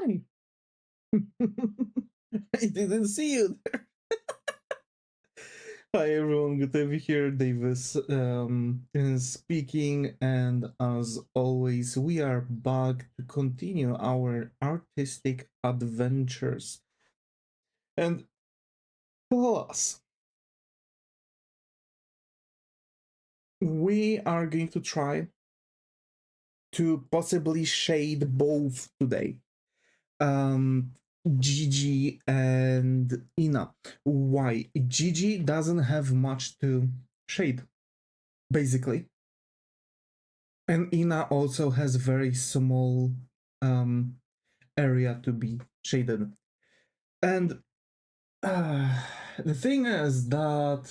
Hi. I didn't see you there. Hi everyone, good to have you here. Davis is speaking, and as always, we are back to continue our artistic adventures. And plus, we are going to try to possibly shade both today. Gigi and Ina. Why? Gigi doesn't have much to shade, basically. And Ina also has very small area to be shaded. And the thing is that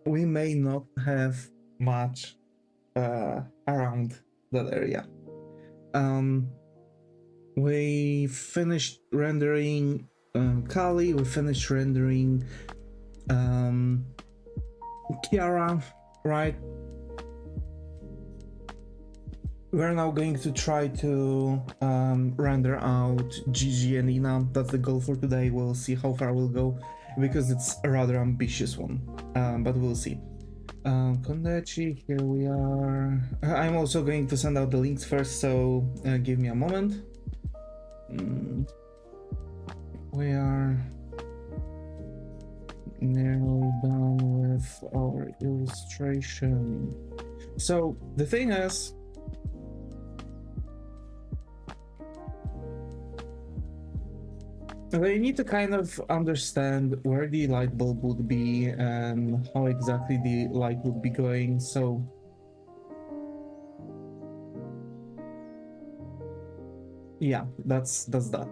we may not have much around that area. We finished rendering Calli, we finished rendering Kiara, right? We're now going to try to render out Gigi and Ina. That's the goal for today. We'll see how far we'll go, because it's a rather ambitious one, but we'll see. Kondachi, here we are. I'm also going to send out the links first, so give me a moment. We are nearly done with our illustration. So the thing is, they need to kind of understand where the light bulb would be and how exactly the light would be going, so yeah, that's that.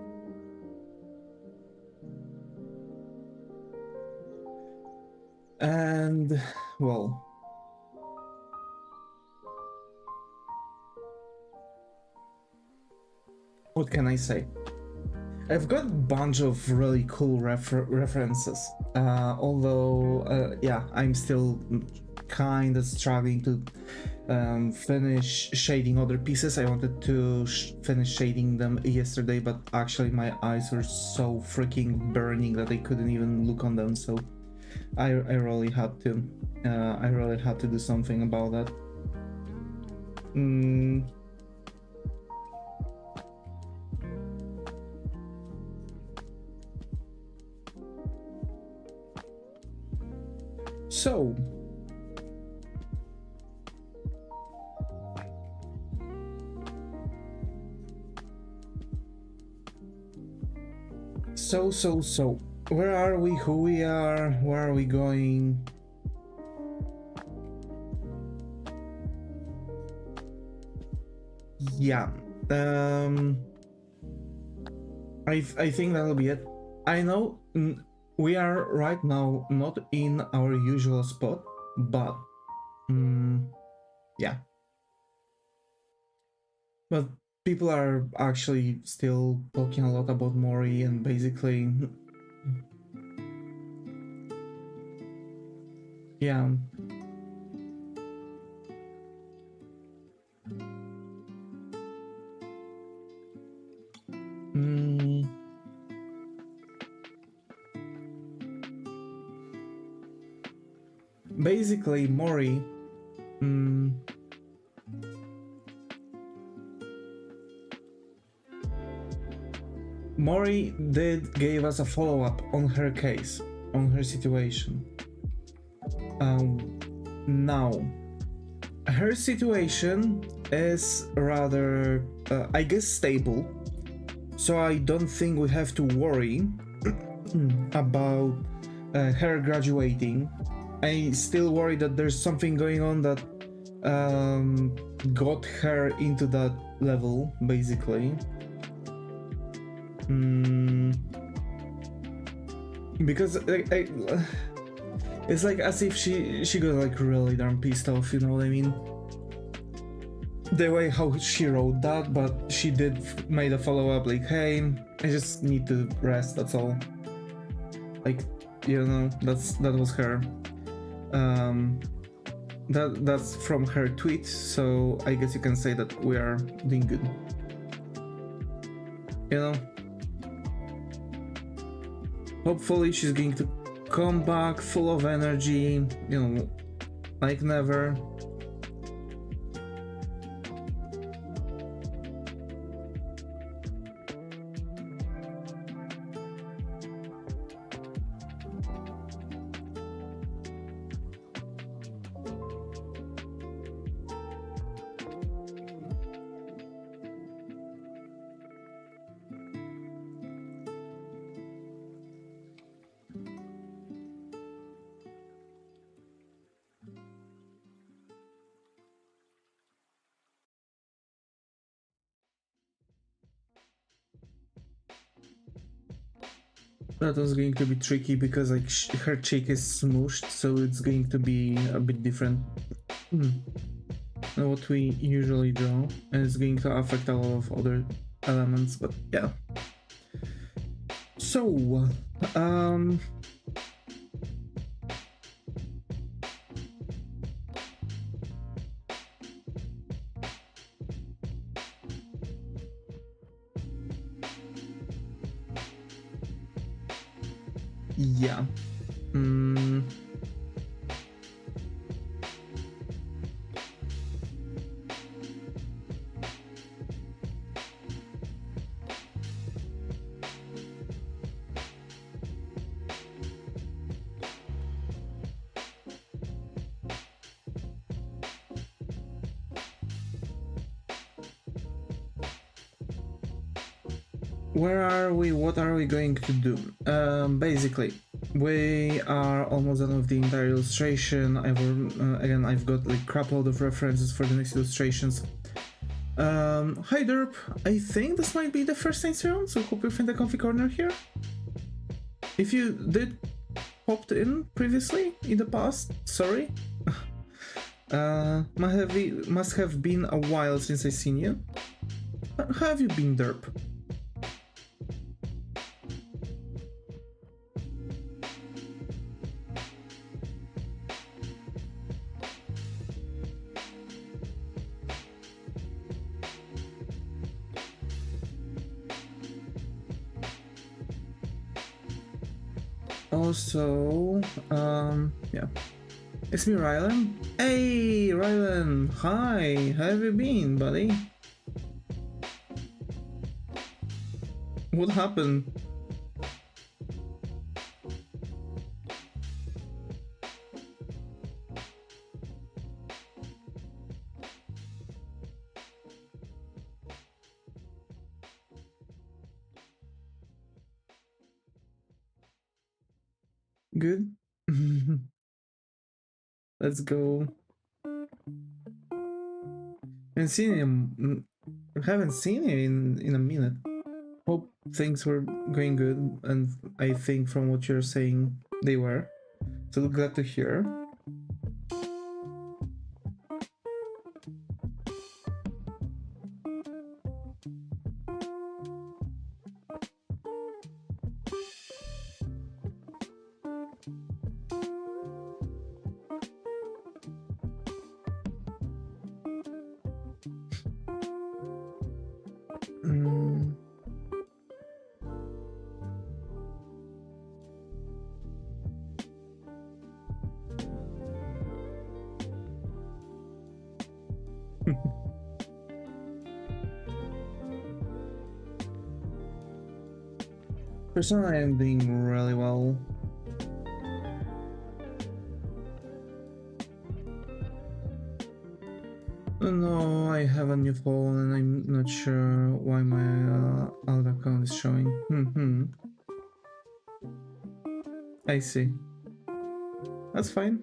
And well, what can I say? I've got a bunch of really cool references, although yeah, I'm still kind of struggling to finish shading other pieces. I wanted to finish shading them yesterday, but actually my eyes were so freaking burning that I couldn't even look on them, so I really had to do something about that. So where are we, who we are, where are we going? Yeah, I think that'll be it. I know we are right now not in our usual spot, but yeah. But people are actually still talking a lot about Mori, and basically, yeah. Basically, Mori did gave us a follow-up on her case, on her situation. Now, her situation is rather, I guess, stable, so I don't think we have to worry about her graduating. I still worry that there's something going on that got her into that level, basically. Because it's like as if she got like really darn pissed off, you know what I mean? the way how she wrote that, but she did made a follow-up like, hey, I just need to rest, that's all. Like, you know, that was her. That's from her tweet, so I guess you can say that we are doing good. You know? Hopefully she's going to come back full of energy, you know, like never. That was going to be tricky because like her cheek is smooshed, so it's going to be a bit different than what we usually draw, and it's going to affect a lot of other elements, but yeah. So, yeah. Where are we? What are we going to do? Basically, we are almost done with the entire illustration. I've got like crap load of references for the next illustrations. Hi Derp, I think this might be the first time round, so hope you find a comfy corner here. If you did popped in previously in the past, sorry. Must have been a while since I seen you. How have you been, Derp? Also, yeah. It's me, Rylan. Hey, Rylan! Hi! How have you been, buddy? What happened? Good? Let's go. Haven't seen him in a minute. Hope things were going good, and I think from what you're saying, they were. So glad to hear. Personally, I'm doing really well. No, I have a new phone and I'm not sure why my alt account is showing. I see. That's fine.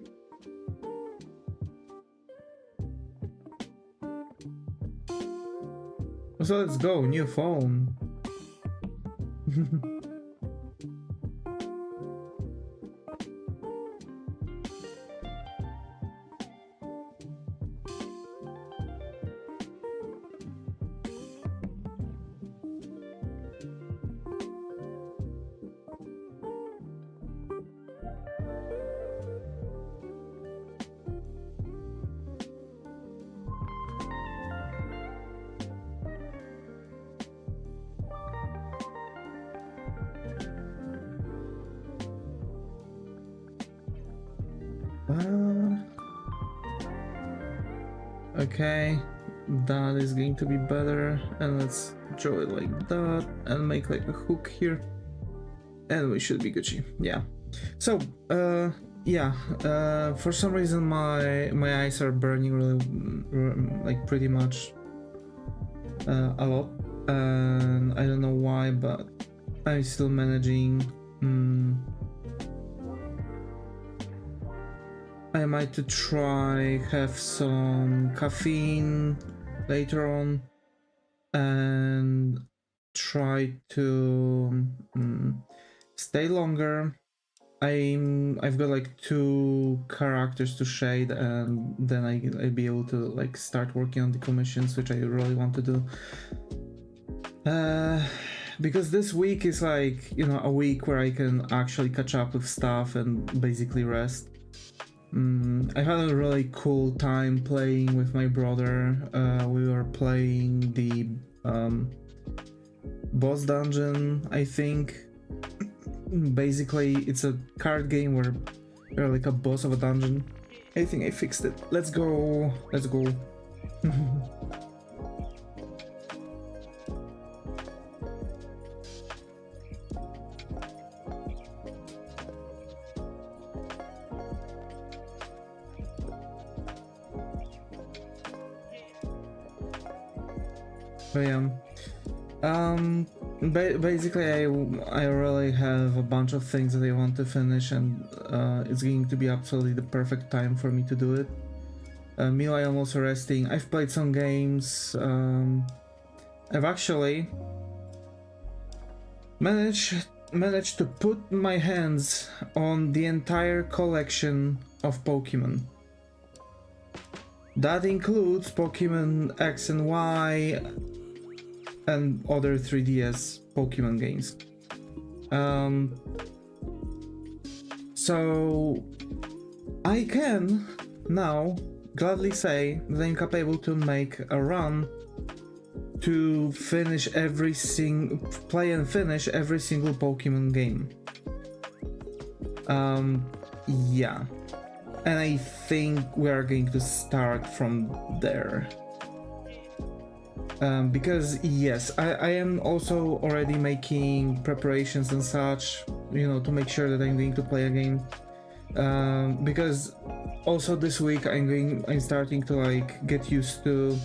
So let's go, new phone. Okay, that is going to be better, and let's draw it like that and make like a hook here, and we should be Gucci. Yeah. So yeah, for some reason my eyes are burning really like pretty much a lot, and I don't know why, but I'm still managing. I might to try have some caffeine later on and try to stay longer. I've got like 2 characters to shade, and then I'll be able to like start working on the commissions, which I really want to do. Because this week is like, you know, a week where I can actually catch up with stuff and basically rest. I had a really cool time playing with my brother. We were playing the boss dungeon, I think. Basically, it's a card game where you're like a boss of a dungeon. I think I fixed it. Let's go. Let's go. But yeah, basically I really have a bunch of things that I want to finish, and it's going to be absolutely the perfect time for me to do it. Meanwhile, I'm also resting. I've played some games. I've actually managed to put my hands on the entire collection of Pokemon. That includes Pokemon X and Y and other 3DS Pokemon games. So I can now gladly say that I'm capable to make a run to finish play and finish every single Pokemon game. Yeah. And I think we are going to start from there. Because yes, I am also already making preparations and such, you know, to make sure that I'm going to play a game. Because also this week I'm starting to like get used to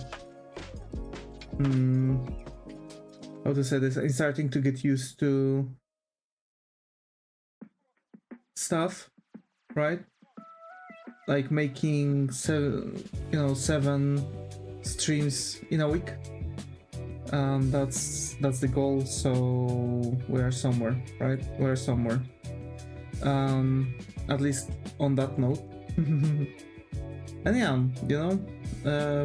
how to say this. I'm starting to get used to stuff, right? Like making 7 streams in a week. That's the goal. So we're somewhere, right? We're somewhere. At least on that note. And yeah, you know,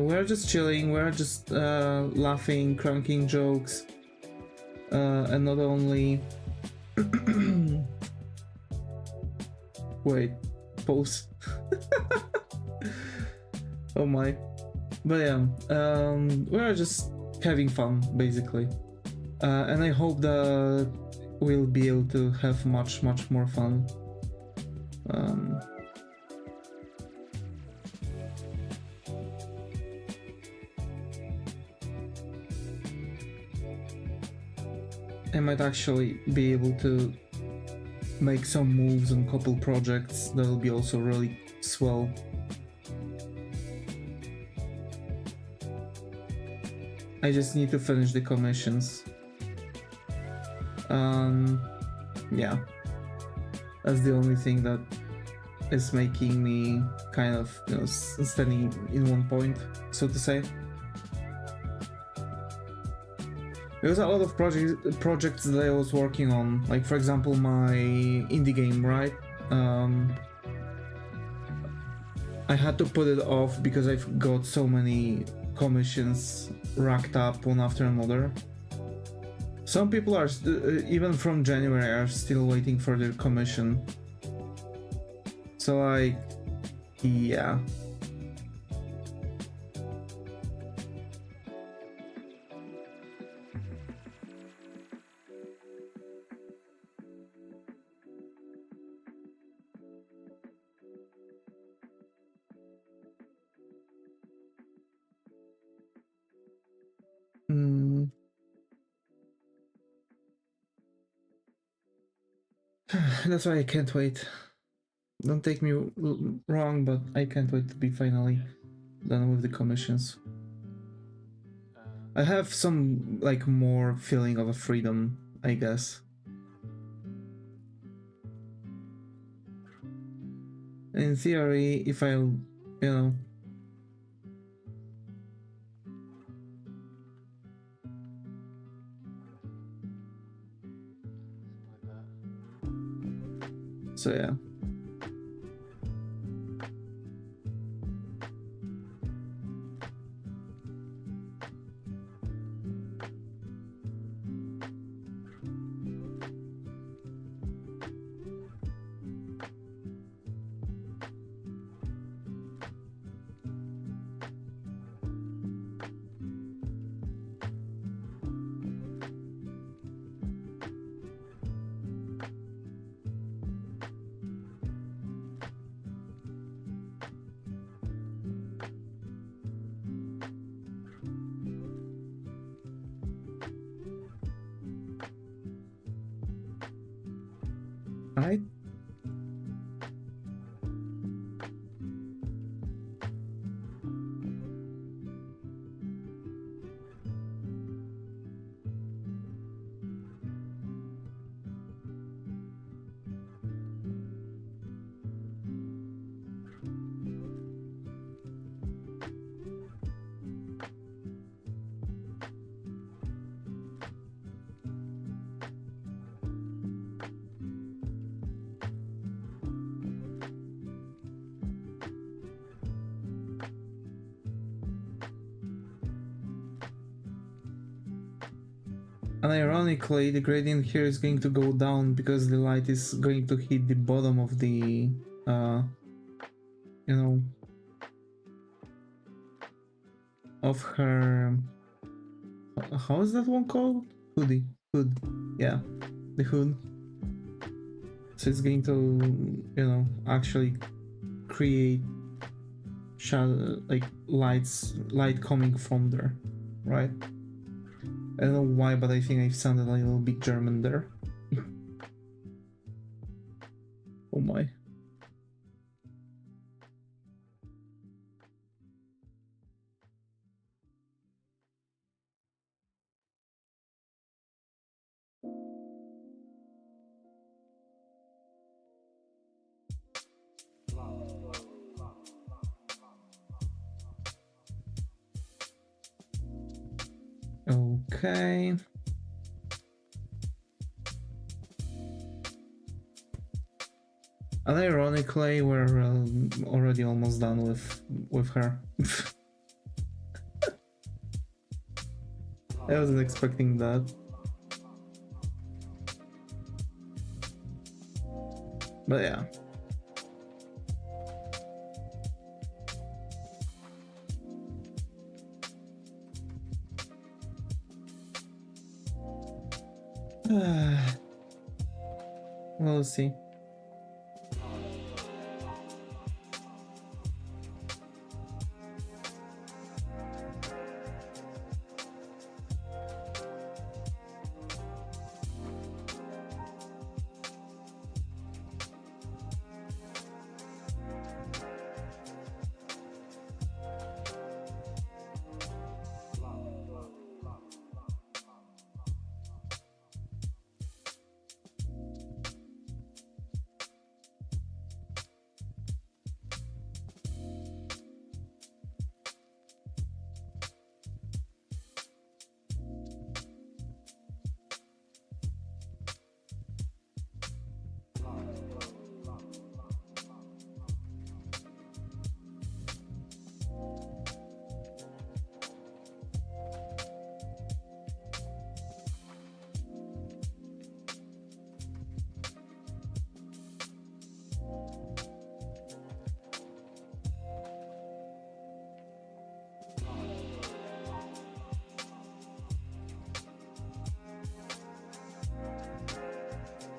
we're just chilling. We're just laughing, cracking jokes, and not only. Wait, pause. Oh my. But yeah, we're just having fun basically, and I hope that we'll be able to have much more fun. I might actually be able to make some moves on couple projects that will be also really swell. I just need to finish the commissions. Yeah, that's the only thing that is making me kind of, you know, standing in one point, so to say. There's a lot of projects that I was working on, like for example my indie game, right? I had to put it off because I've got so many commissions racked up one after another. Some people are even from January are still waiting for their commission. So like, yeah. That's why I can't wait. Don't take me wrong, but I can't wait to be finally done with the commissions. I have some like more feeling of a freedom, I guess. In theory, if I, you know, so yeah. Right? And ironically, the gradient here is going to go down because the light is going to hit the bottom of the, you know, of her, how is that one called? Hood, yeah, the hood. So it's going to, you know, actually create shadow, like light coming from there, right? I don't know why, but I think I sounded a little bit German there. Oh my. Okay. And ironically, we're already almost done with her. I wasn't expecting that. But yeah. We'll see.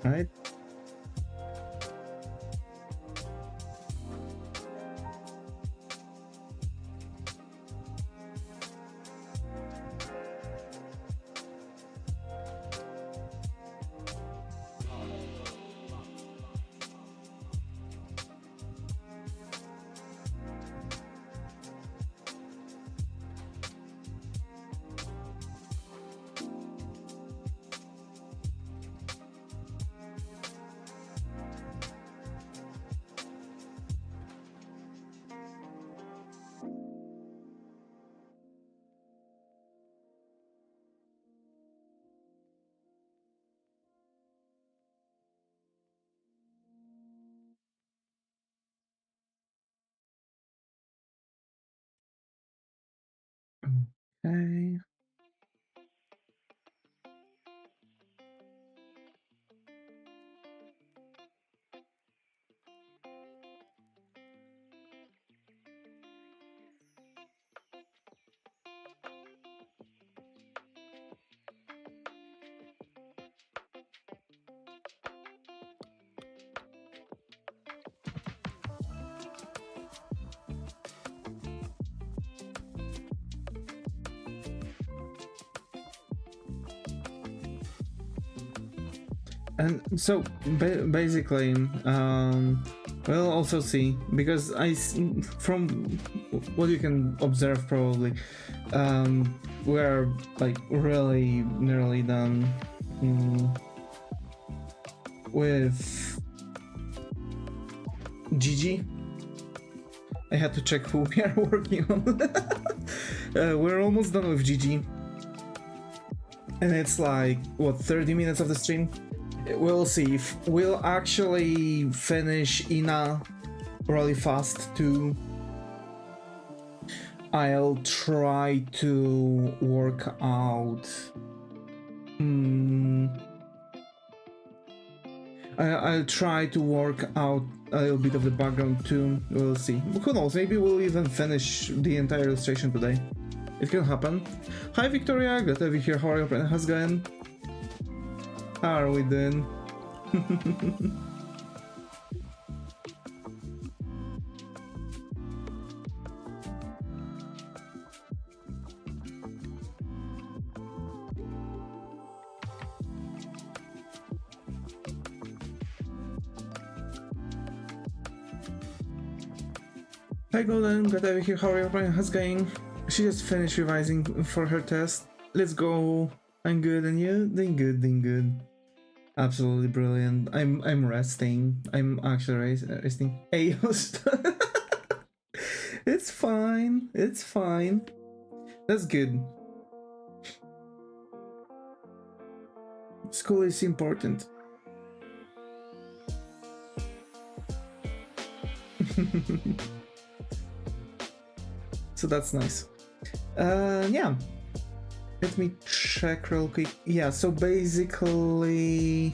Right? Okay. And so basically, we'll also see, because from what you can observe probably, we're like really nearly done with GG. I had to check who we are working on. We're almost done with GG. And it's like, what, 30 minutes of the stream? We'll see if we'll actually finish Ina really fast too. I'll try to work out. I'll try to work out a little bit of the background too. We'll see. Who knows? Maybe we'll even finish the entire illustration today. It can happen. Hi Victoria, glad to have you here. How are you? How's it going? How are we doing? Hi Golden, glad to have you here. How are you? How's it going? She just finished revising for her test. Let's go. I'm good, and you? Doing good, doing good. Absolutely brilliant. I'm resting. I'm actually resting. Hey, it's fine. It's fine. That's good. School is important. So that's nice. Yeah. Let me check real quick. Yeah, so basically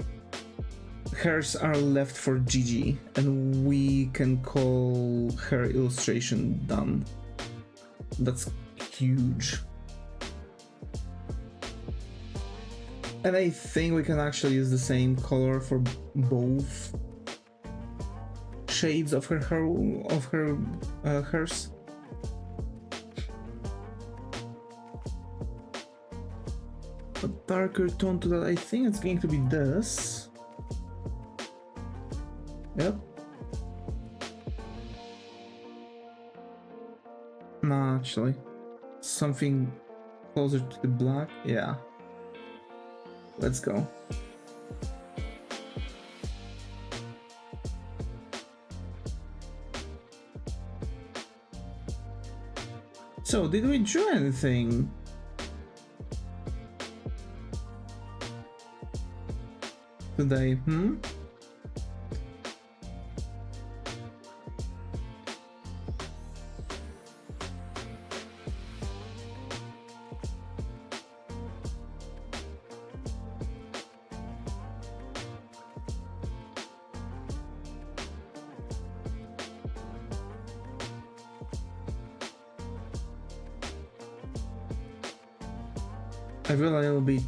hers are left for GG and we can call her illustration done. That's huge. And I think we can actually use the same color for both shades of her hers. A darker tone to that. I think it's going to be this. Yep. No, actually. Something closer to the black. Yeah. Let's go. So, did we draw anything? Today, I feel like it'll be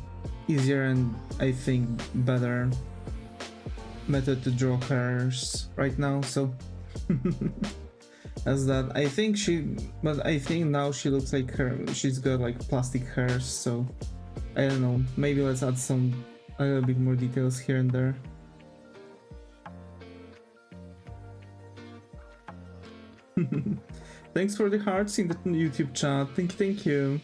easier and I think better method to draw hers right now, so as that I think but I think now she looks like she's got like plastic hairs, so I don't know, maybe let's add a little bit more details here and there. Thanks for the hearts in the YouTube chat. Thank you.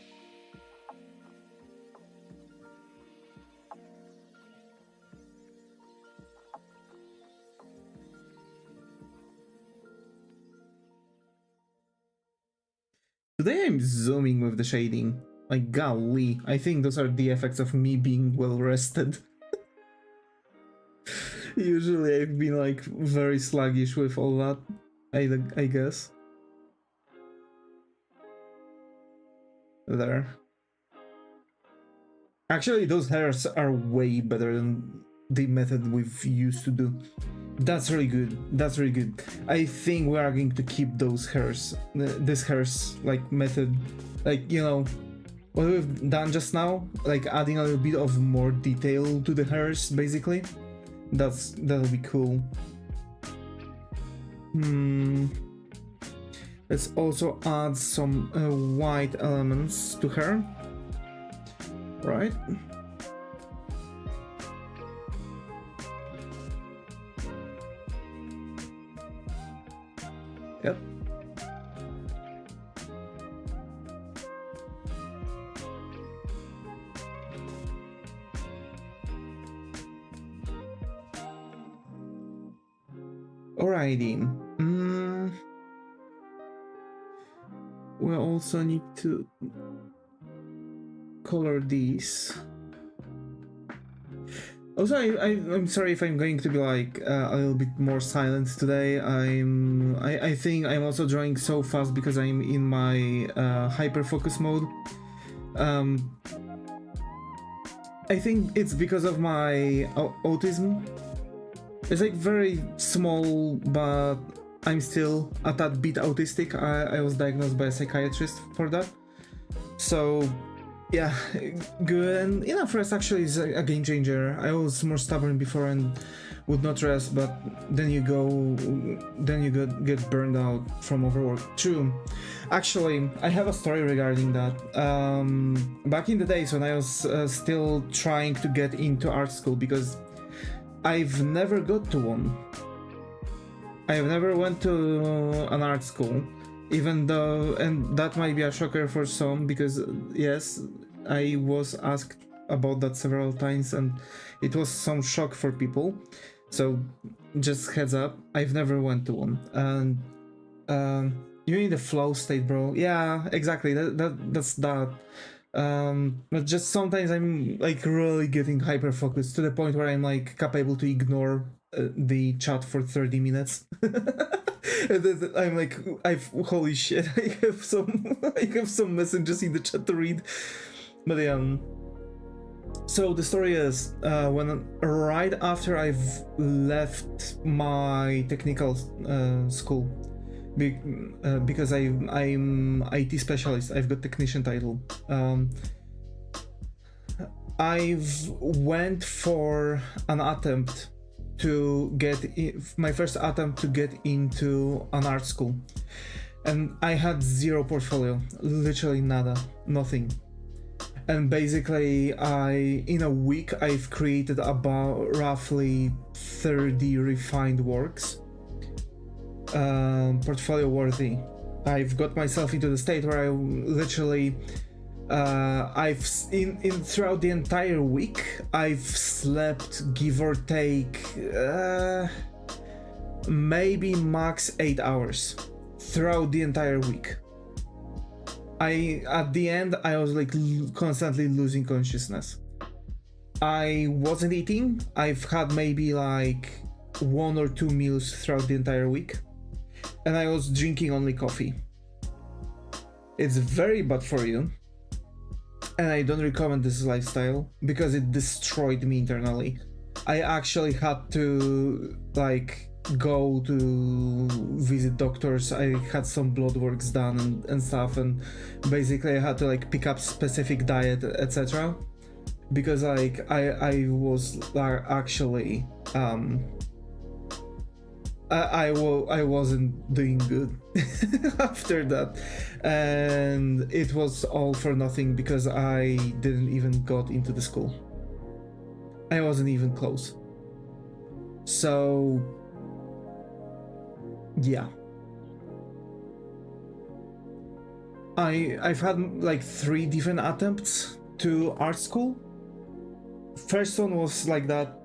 Today I'm zooming with the shading. Like, golly, I think those are the effects of me being well rested. Usually I've been like very sluggish with all that, I guess. There. Actually, those hairs are way better than the method we've used to do. That's really good. That's really good. I think we are going to keep those hairs, this hairs like method, like, you know, what we've done just now, like adding a little bit of more detail to the hairs, basically. That'll be cool. Let's also add some white elements to her. Right. Yep. Alrighty. We also need to color these. Also, I'm sorry if I'm going to be like a little bit more silent today. I think I'm also drawing so fast because I'm in my hyper focus mode. I think it's because of my autism. It's like very small, but I'm still a tad bit autistic. I was diagnosed by a psychiatrist for that. So yeah, good. And enough rest actually is a game changer. I was more stubborn before and would not rest, but then you get burned out from overwork. True. Actually, I have a story regarding that. Back in the days when I was still trying to get into art school, because I've never got to one. I've never went to an art school, even though, and that might be a shocker for some, because yes, I was asked about that several times and it was some shock for people. So just heads up, I've never went to one. And you're in the flow state, bro. Yeah, exactly. That's that. But just sometimes I'm like really getting hyper focused to the point where I'm like capable to ignore the chat for 30 minutes. I'm like, holy shit, I have some messages in the chat to read. But yeah, so the story is when right after I've left my technical school, because I'm IT specialist, I've got technician title. I've went for an attempt to my first attempt to get into an art school, and I had zero portfolio, literally nada, nothing. And basically in a week I've created about roughly 30 refined works, portfolio worthy. I've got myself into the state where I literally throughout the entire week I've slept, give or take, maybe max 8 hours throughout the entire week. At the end I was like constantly losing consciousness. I wasn't eating. I've had maybe like 1 or 2 meals throughout the entire week, and I was drinking only coffee. It's very bad for you, and I don't recommend this lifestyle because it destroyed me internally. I actually had to like go to visit doctors. I had some blood works done and stuff, and basically I had to like pick up specific diet, etc. Because like I was actually I wasn't doing good after that, and it was all for nothing because I didn't even got into the school. I wasn't even close. So yeah, I've had like 3 different attempts to art school. First one was like that.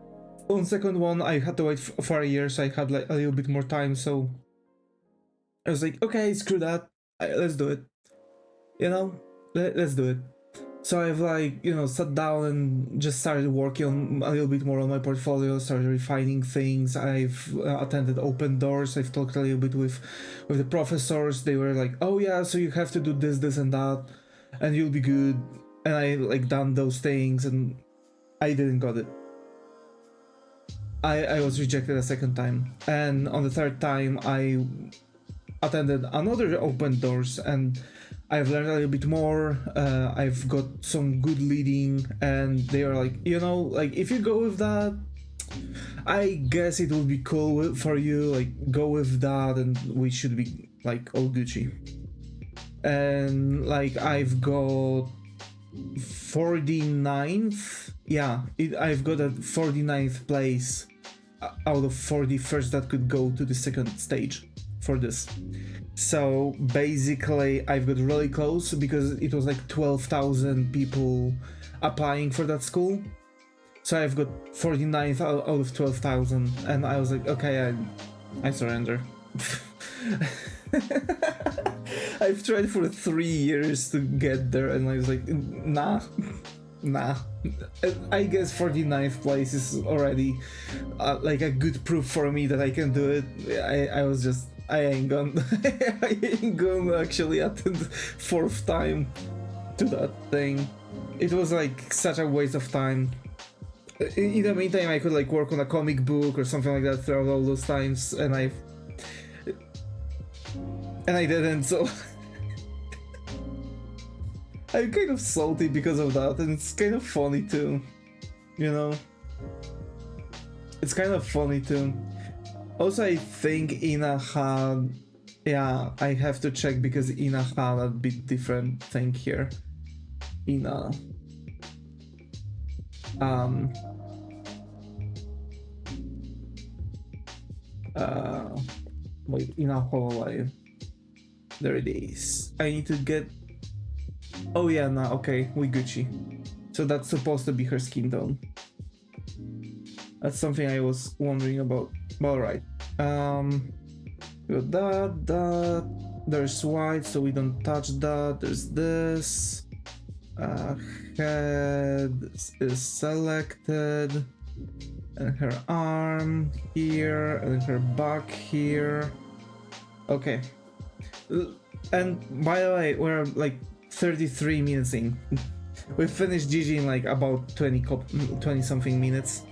On second one I had to wait for a year, so I had like a little bit more time, so I was like, okay, screw that, let's do it, you know, let's do it. So I've like, you know, sat down and just started working on a little bit more on my portfolio, started refining things. I've attended open doors. I've talked a little bit with the professors. They were like, oh yeah, so you have to do this and that, and you'll be good. and I like done those things and I didn't got it. I was rejected a second time, and on the third time I attended another open doors and I've learned a little bit more. I've got some good leading, and they are like, you know, like if you go with that, I guess it will be cool for you, like go with that and we should be like all Gucci. And like I've got 49th, yeah, I've got a 49th place out of 41st that could go to the second stage for this. So basically I've got really close because it was like 12,000 people applying for that school. So I've got 49th out of 12,000, and I was like, okay, I surrender. I've tried for 3 years to get there, and I was like, nah. I guess 49th place is already like a good proof for me that I can do it. I was just, I ain't gonna actually attend fourth time to that thing. It was like such a waste of time. In the meantime, I could like work on a comic book or something like that throughout all those times, and I didn't, so I'm kind of salty because of that, and it's kind of funny too, you know? It's kind of funny too. Also, I think Ina had, yeah, I have to check because Ina had a bit different thing here. Ina. Wait, Ina Hololive. There it is. I need to get, oh yeah, no, okay, we Gucci. So that's supposed to be her skin tone. That's something I was wondering about. Alright. Got that. There's white, so we don't touch that. There's this. Head is selected. And her arm here. And her back here. Okay. And by the way, we're like 33 minutes in. We finished GG in like about 20 something minutes.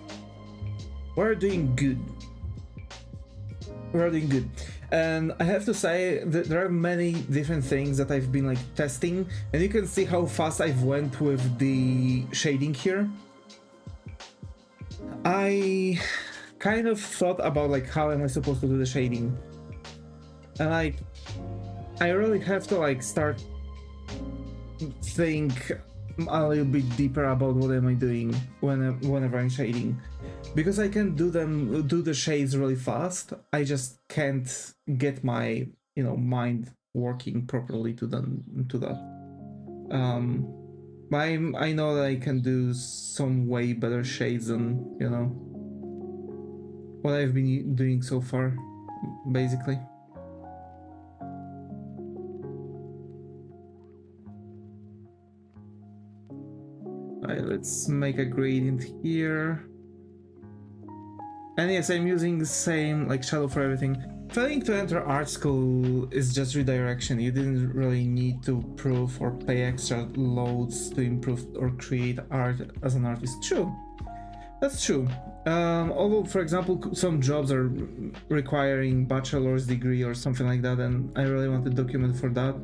We're doing good. We're doing good. And I have to say that there are many different things that I've been like testing, and you can see how fast I've went with the shading here. I kind of thought about like how am I supposed to do the shading, and I really have to like start think a little bit deeper about what am I doing whenever I'm shading, because I can do the shades really fast. I just can't get my mind working properly to that. I know that I can do some way better shades than what I've been doing so far, basically. Alright, let's make a gradient here. And yes, I'm using the same like shadow for everything. Failing to enter art school is just redirection. You didn't really need to prove or pay extra loads to improve or create art as an artist. True. That's true. Although, for example, some jobs are requiring bachelor's degree or something like that, and I really want to document for that,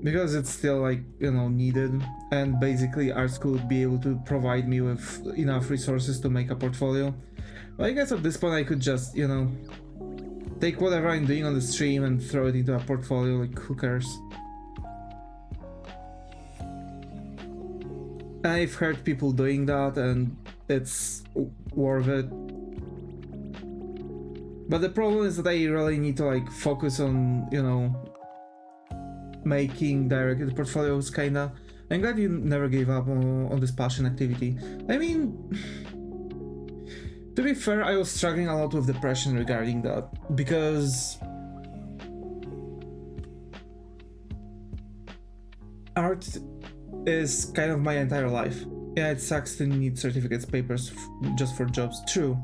because it's still like needed, and basically art school would be able to provide me with enough resources to make a portfolio. But I guess at this point I could just take whatever I'm doing on the stream and throw it into a portfolio, like who cares. I've heard people doing that and it's worth it. But the problem is that I really need to like focus on making directed portfolios, kinda. I'm glad you never gave up on this passion activity. I mean, to be fair, I was struggling a lot with depression regarding that, because art is kind of my entire life. Yeah, it sucks to need certificates, papers just for jobs, true.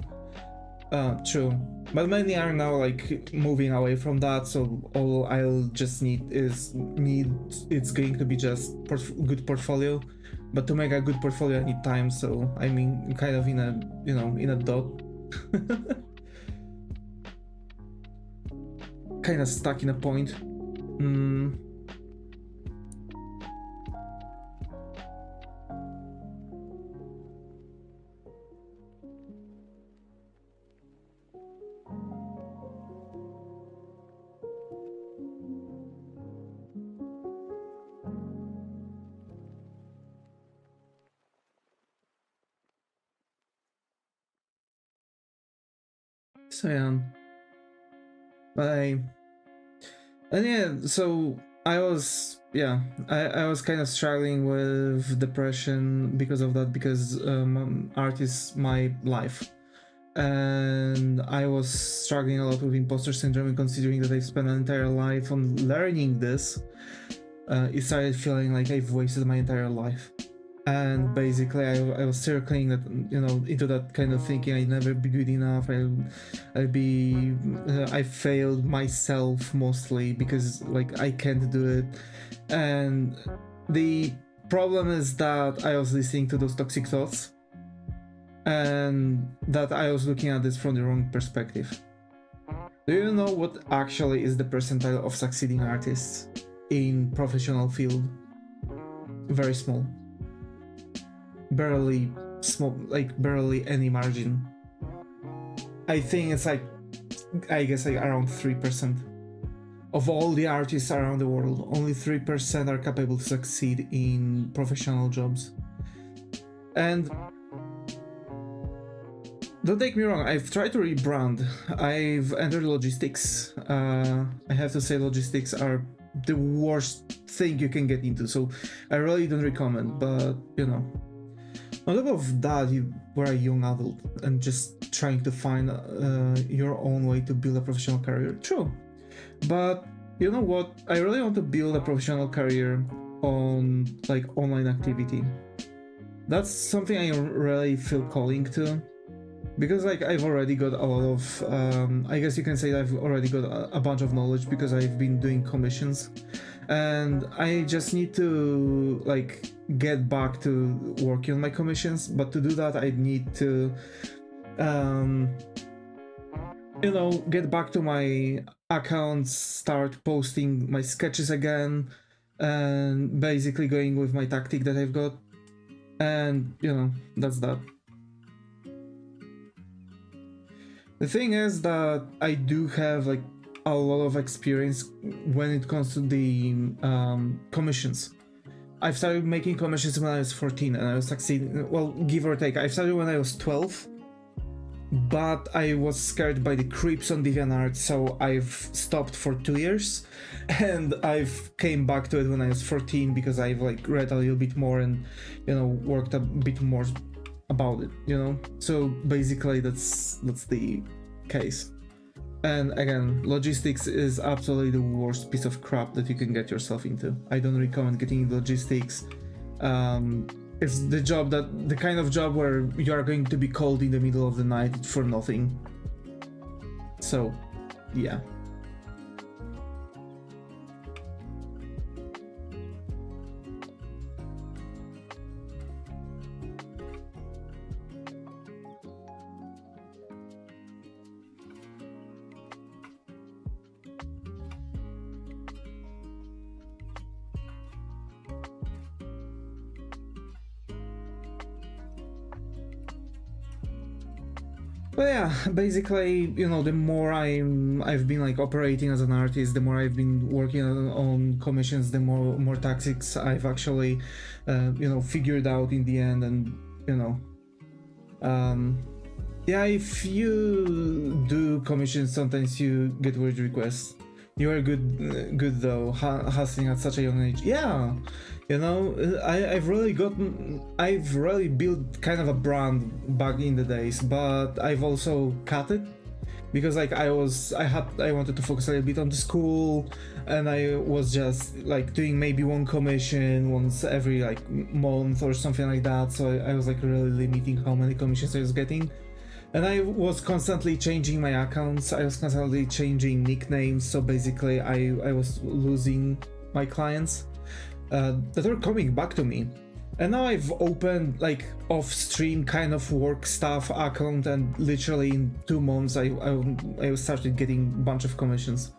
True. But many are now like moving away from that, so all I'll just need it's going to be just good portfolio. But to make a good portfolio I need time, so I mean kind of in a, you know, in a dot. Kind of stuck in a point. So yeah, and yeah, so I was kind of struggling with depression because of that, because art is my life, and I was struggling a lot with imposter syndrome, and considering that I've spent an entire life on learning this, it started feeling like I've wasted my entire life. And basically I was circling that, you know, into that kind of thinking I'd never be good enough, I failed myself mostly because like I can't do it. And the problem is that I was listening to those toxic thoughts, and that I was looking at this from the wrong perspective. Do you know what actually is the percentile of succeeding artists in professional field? Very small. Barely small, like barely any margin. I think it's like, I guess like around 3%. Of all the artists around the world, only 3% are capable to succeed in professional jobs. And don't take me wrong, I've tried to rebrand. I've entered logistics. I have to say logistics are the worst thing you can get into, so I really don't recommend, but you know. On top of that, you were a young adult and just trying to find your own way to build a professional career. True. But you know what? I really want to build a professional career on like online activity. That's something I really feel calling to. Because like I've already got a lot of, I guess you can say I've already got a bunch of knowledge because I've been doing commissions. And I just need to like get back to working on my commissions, but to do that I need to you know, get back to my accounts, start posting my sketches again, and basically going with my tactic that I've got, and you know, that's that. The thing is that I do have like a lot of experience when it comes to the commissions. I've started making commissions when I was 14 and I was succeeding, well, give or take. I started when I was 12, but I was scared by the creeps on DeviantArt, so I've stopped for 2 years, and I've came back to it when I was 14 because I've like read a little bit more and, you know, worked a bit more about it, you know. So basically that's the case. And again, logistics is absolutely the worst piece of crap that you can get yourself into. I don't recommend getting into logistics. It's the kind of job where you are going to be called in the middle of the night for nothing. So, yeah. But yeah, basically, you know, the more I've been like operating as an artist, the more I've been working on commissions, the more tactics I've actually, you know, figured out in the end. And you know, yeah, if you do commissions, sometimes you get weird requests. You are good though, hustling at such a young age. Yeah, you know, I've really built kind of a brand back in the days, but I've also cut it because like I wanted to focus a little bit on the school, and I was just like doing maybe one commission once every like month or something like that. So I was like really limiting how many commissions I was getting. And I was constantly changing my accounts, I was constantly changing nicknames, so basically I was losing my clients that were coming back to me. And now I've opened like off-stream kind of work stuff account, and literally in 2 months I started getting a bunch of commissions.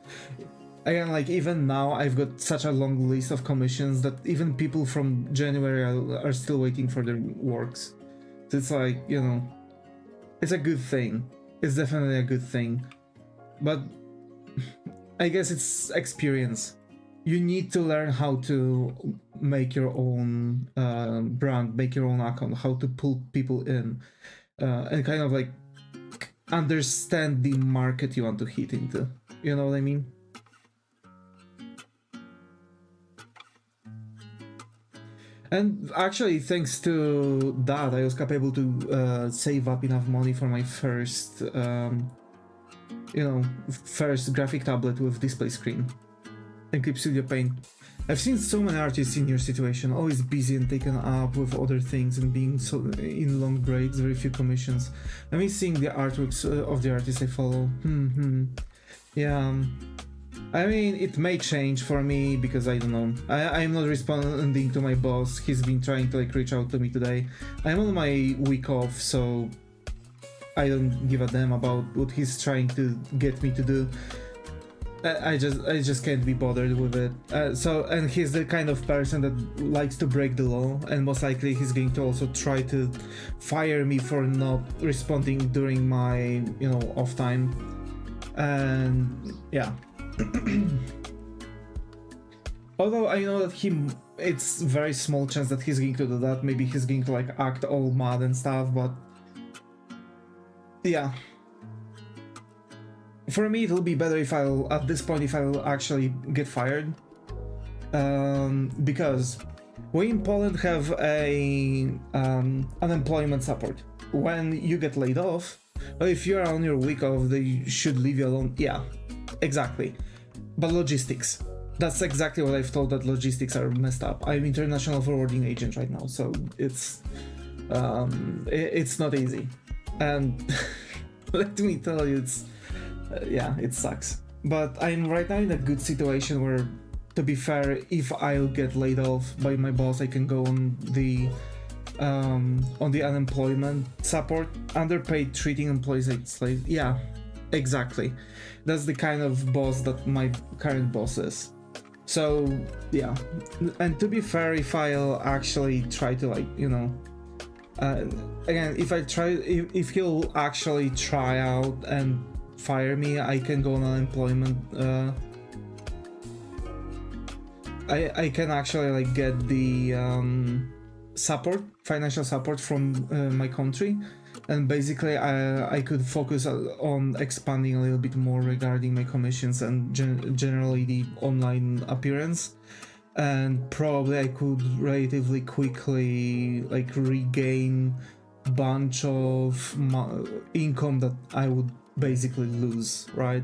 Again, like even now I've got such a long list of commissions that even people from January are still waiting for their works. So it's like, you know, it's a good thing. It's definitely a good thing. But I guess it's experience. You need to learn how to make your own brand, make your own account, how to pull people in, and kind of like understand the market you want to hit into. You know what I mean? And actually, thanks to that, I was capable to save up enough money for my first, you know, first graphic tablet with display screen and Clip Studio Paint. I've seen so many artists in your situation, always busy and taken up with other things and being so in long breaks, very few commissions. I miss seeing the artworks of the artists I follow. Yeah. I mean, it may change for me because I don't know. I'm not responding to my boss. He's been trying to like reach out to me today. I'm on my week off, so I don't give a damn about what he's trying to get me to do. I just can't be bothered with it. And he's the kind of person that likes to break the law, and most likely he's going to also try to fire me for not responding during my, you know, off time. And yeah. Although I know that it's very small chance that he's going to do that. Maybe he's going to like act all mad and stuff, but yeah. For me, it'll be better if at this point, if I'll actually get fired. Because we in Poland have a unemployment support. When you get laid off, or if you're on your week off, they should leave you alone. Yeah, exactly. But logistics. That's exactly what I've told, that logistics are messed up. I'm international forwarding agent right now, so it's not easy. And let me tell you, it's yeah, it sucks. But I'm right now in a good situation where, to be fair, if I'll get laid off by my boss, I can go on the unemployment support, underpaid, treating employees like slaves. Yeah, exactly. That's the kind of boss that my current boss is. So yeah, and to be fair, if I'll actually try to like, you know, again, if he'll actually try out and fire me, I can go on unemployment. I can actually like get the support, financial support from my country, and basically I could focus on expanding a little bit more regarding my commissions and generally the online appearance, and probably I could relatively quickly like regain a bunch of income that I would basically lose, right?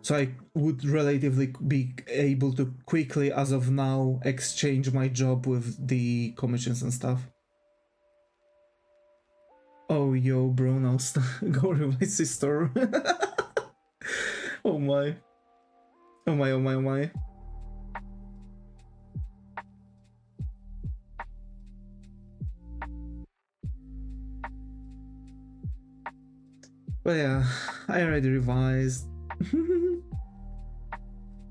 So I would relatively be able to quickly, as of now, exchange my job with the commissions and stuff. Oh, yo, Bruno, go revise his store. Oh my. Oh my, oh my, oh my. But yeah, I already revised.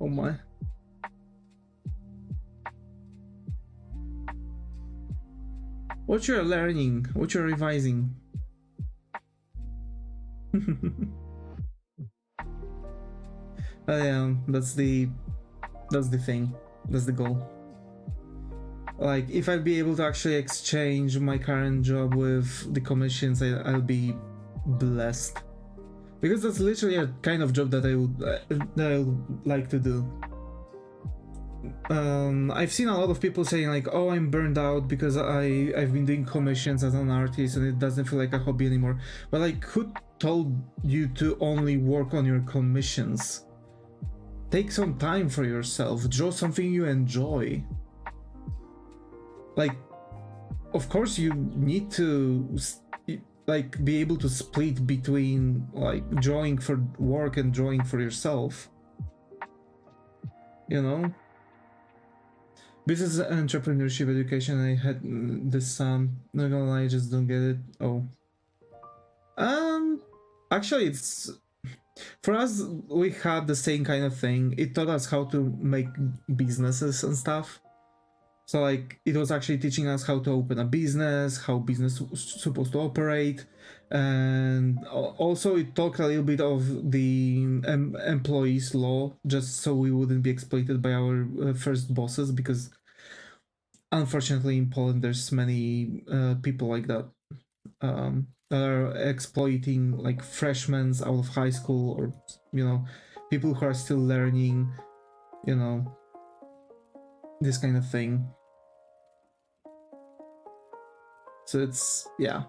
Oh my. What you're learning, what you're revising. Yeah, that's the thing. That's the goal. Like, if I'd be able to actually exchange my current job with the commissions, I'll be blessed. Because that's literally a kind of job that I would like to do. I've seen a lot of people saying like, oh, I'm burned out because I've been doing commissions as an artist and it doesn't feel like a hobby anymore. But like, who told you to only work on your commissions? Take some time for yourself, draw something you enjoy. Like, of course you need to like be able to split between like drawing for work and drawing for yourself, you know. Business and entrepreneurship education, I had this not gonna lie, I just don't get it. Oh, actually it's for us, we had the same kind of thing. It taught us how to make businesses and stuff. So like it was actually teaching us how to open a business, how business was supposed to operate, and also it talked a little bit of the employees law, just so we wouldn't be exploited by our first bosses, because unfortunately in Poland there's many people like that, that are exploiting like freshmen out of high school, or you know, people who are still learning, you know, this kind of thing. So it's, yeah.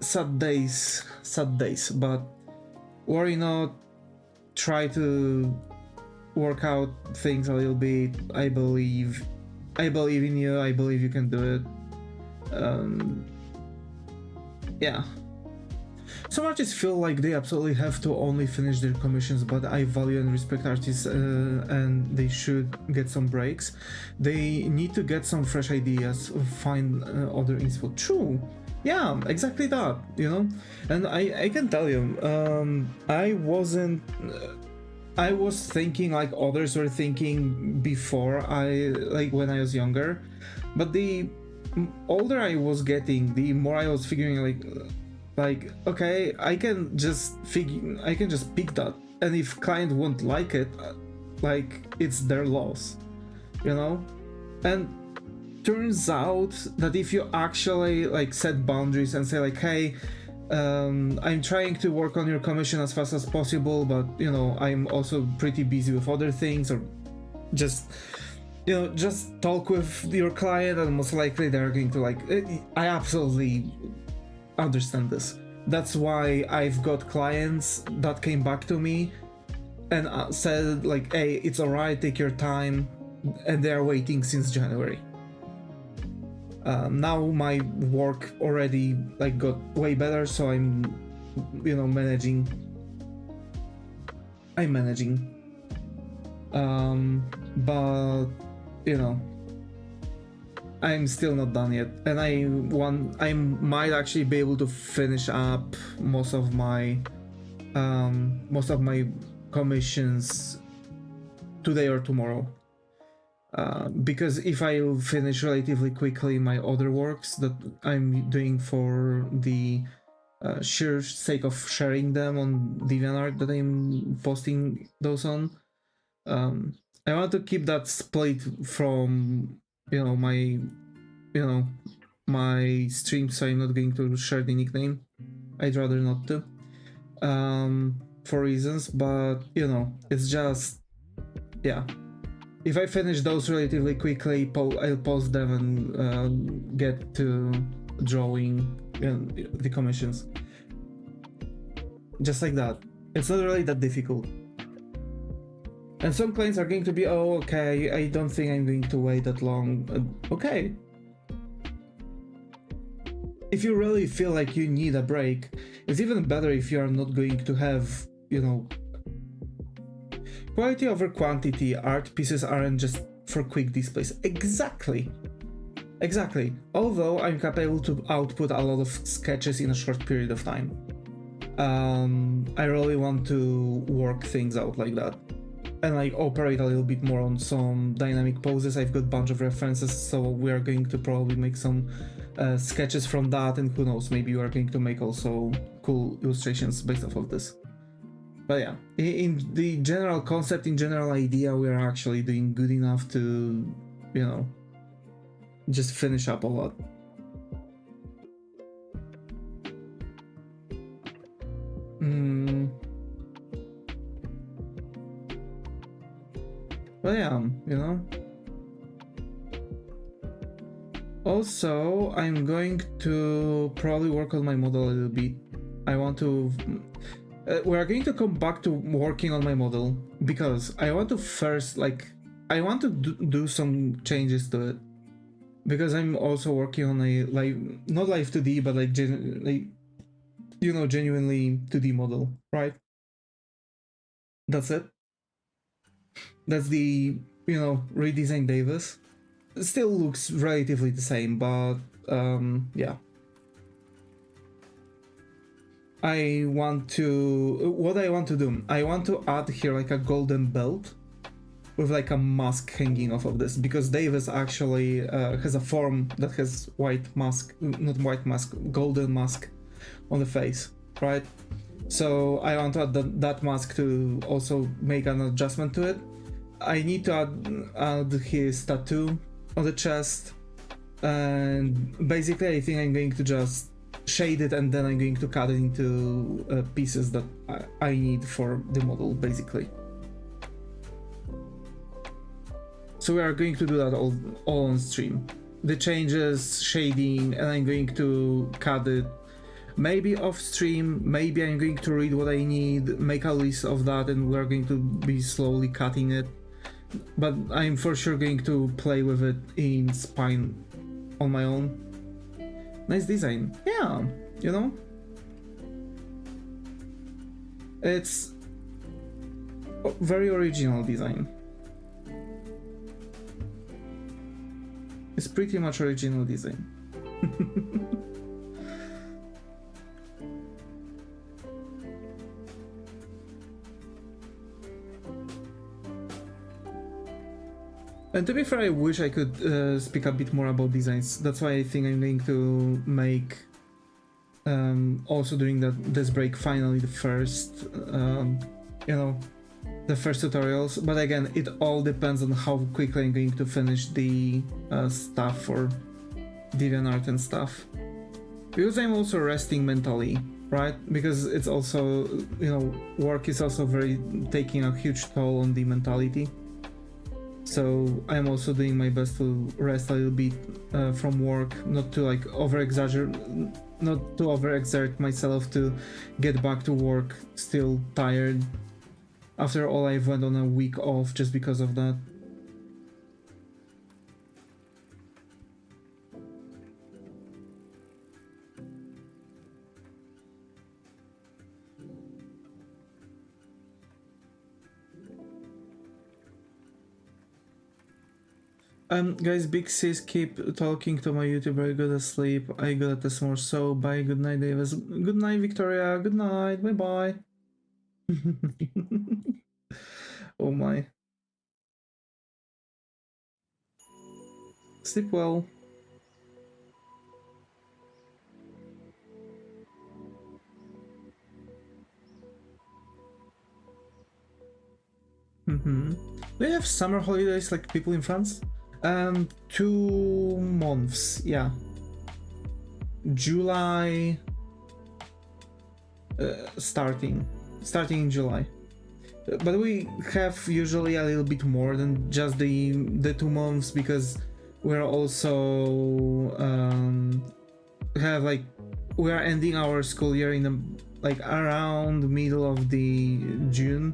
Sad days, but worry not, try to work out things a little bit. I believe in you, I believe you can do it. Yeah. Some artists feel like they absolutely have to only finish their commissions, but I value and respect artists, and they should get some breaks. They need to get some fresh ideas, find other inspo. True. Yeah, exactly that, you know. And I can tell you, I was thinking like others were thinking before, when I was younger, but the older I was getting, the more I was figuring like okay, I can just pick that, and if client won't like it, like it's their loss, you know. And turns out that if you actually like set boundaries and say like, hey, I'm trying to work on your commission as fast as possible, but you know, I'm also pretty busy with other things, or just, you know, just talk with your client, and most likely they're going to like, I absolutely understand this. That's why I've got clients that came back to me and said like, hey, it's alright, take your time, and they're waiting since January. Now my work already like got way better, so I'm managing. But you know, I'm still not done yet, and I might actually be able to finish up most of my commissions today or tomorrow. Because if I finish relatively quickly my other works that I'm doing for the sheer sake of sharing them on DeviantArt that I'm posting those on, I want to keep that split from my stream, so I'm not going to share the nickname. I'd rather not to, for reasons, but you know, it's just, yeah. If I finish those relatively quickly, I'll post them and get to drawing the commissions. Just like that. It's not really that difficult. And some clients are going to be, oh, okay, I don't think I'm going to wait that long. Okay. If you really feel like you need a break, it's even better if you are not going to have, quality over quantity. Art pieces aren't just for quick displays. Exactly. Although I'm capable to output a lot of sketches in a short period of time. I really want to work things out like that. And like operate a little bit more on some dynamic poses. I've got a bunch of references, so we are going to probably make some sketches from that, and who knows, maybe we are going to make also cool illustrations based off of this. But yeah, in the general concept, in general idea, we are actually doing good enough to, just finish up a lot. But yeah, Also, I'm going to probably work on my model a little bit. I want to... we are going to come back to working on my model, because I want to first, I want to do some changes to it. because I'm also working on a live, not live 2D, but like, you know, genuinely 2D model, right? That's it. That's the, you know, redesigned Davis. It still looks relatively the same, but yeah. What I want to do, I want to add here like a golden belt with like a mask hanging off of this, because Davis actually has a form that has golden mask on the face, right? So I want to add that mask to also make an adjustment to it. I need to add his tattoo on the chest, and basically I think I'm going to just shade it, and then I'm going to cut it into pieces that I need for the model, basically. So we are going to do that all on stream. The changes, shading, and I'm going to cut it maybe off stream, maybe I'm going to read what I need, make a list of that, and we're going to be slowly cutting it. But I'm for sure going to play with it in Spine on my own. Nice design. Yeah, you know? It's very original design. It's pretty much original design. And to be fair, I wish I could speak a bit more about designs. That's why I think I'm going to make also during this break finally the first, you know, the first tutorials. But again, it all depends on how quickly I'm going to finish the stuff for DeviantArt and stuff. Because I'm also resting mentally, right? Because it's also, you know, work is also taking a huge toll on the mentality. So I'm also doing my best to rest a little bit from work, not to like overexert myself to get back to work still tired. After all, I've went on a week off just because of that. Guys, big sis, keep talking to my YouTuber. I go to sleep. I go to more. So bye. Good night, Davis. Good night, Victoria. Good night. Bye bye. Oh my. Sleep well. Do you have summer holidays like people in France? 2 months, yeah. July, starting in July. But we have usually a little bit more than just the 2 months, because we're also have like, we are ending our school year in like around middle of the June.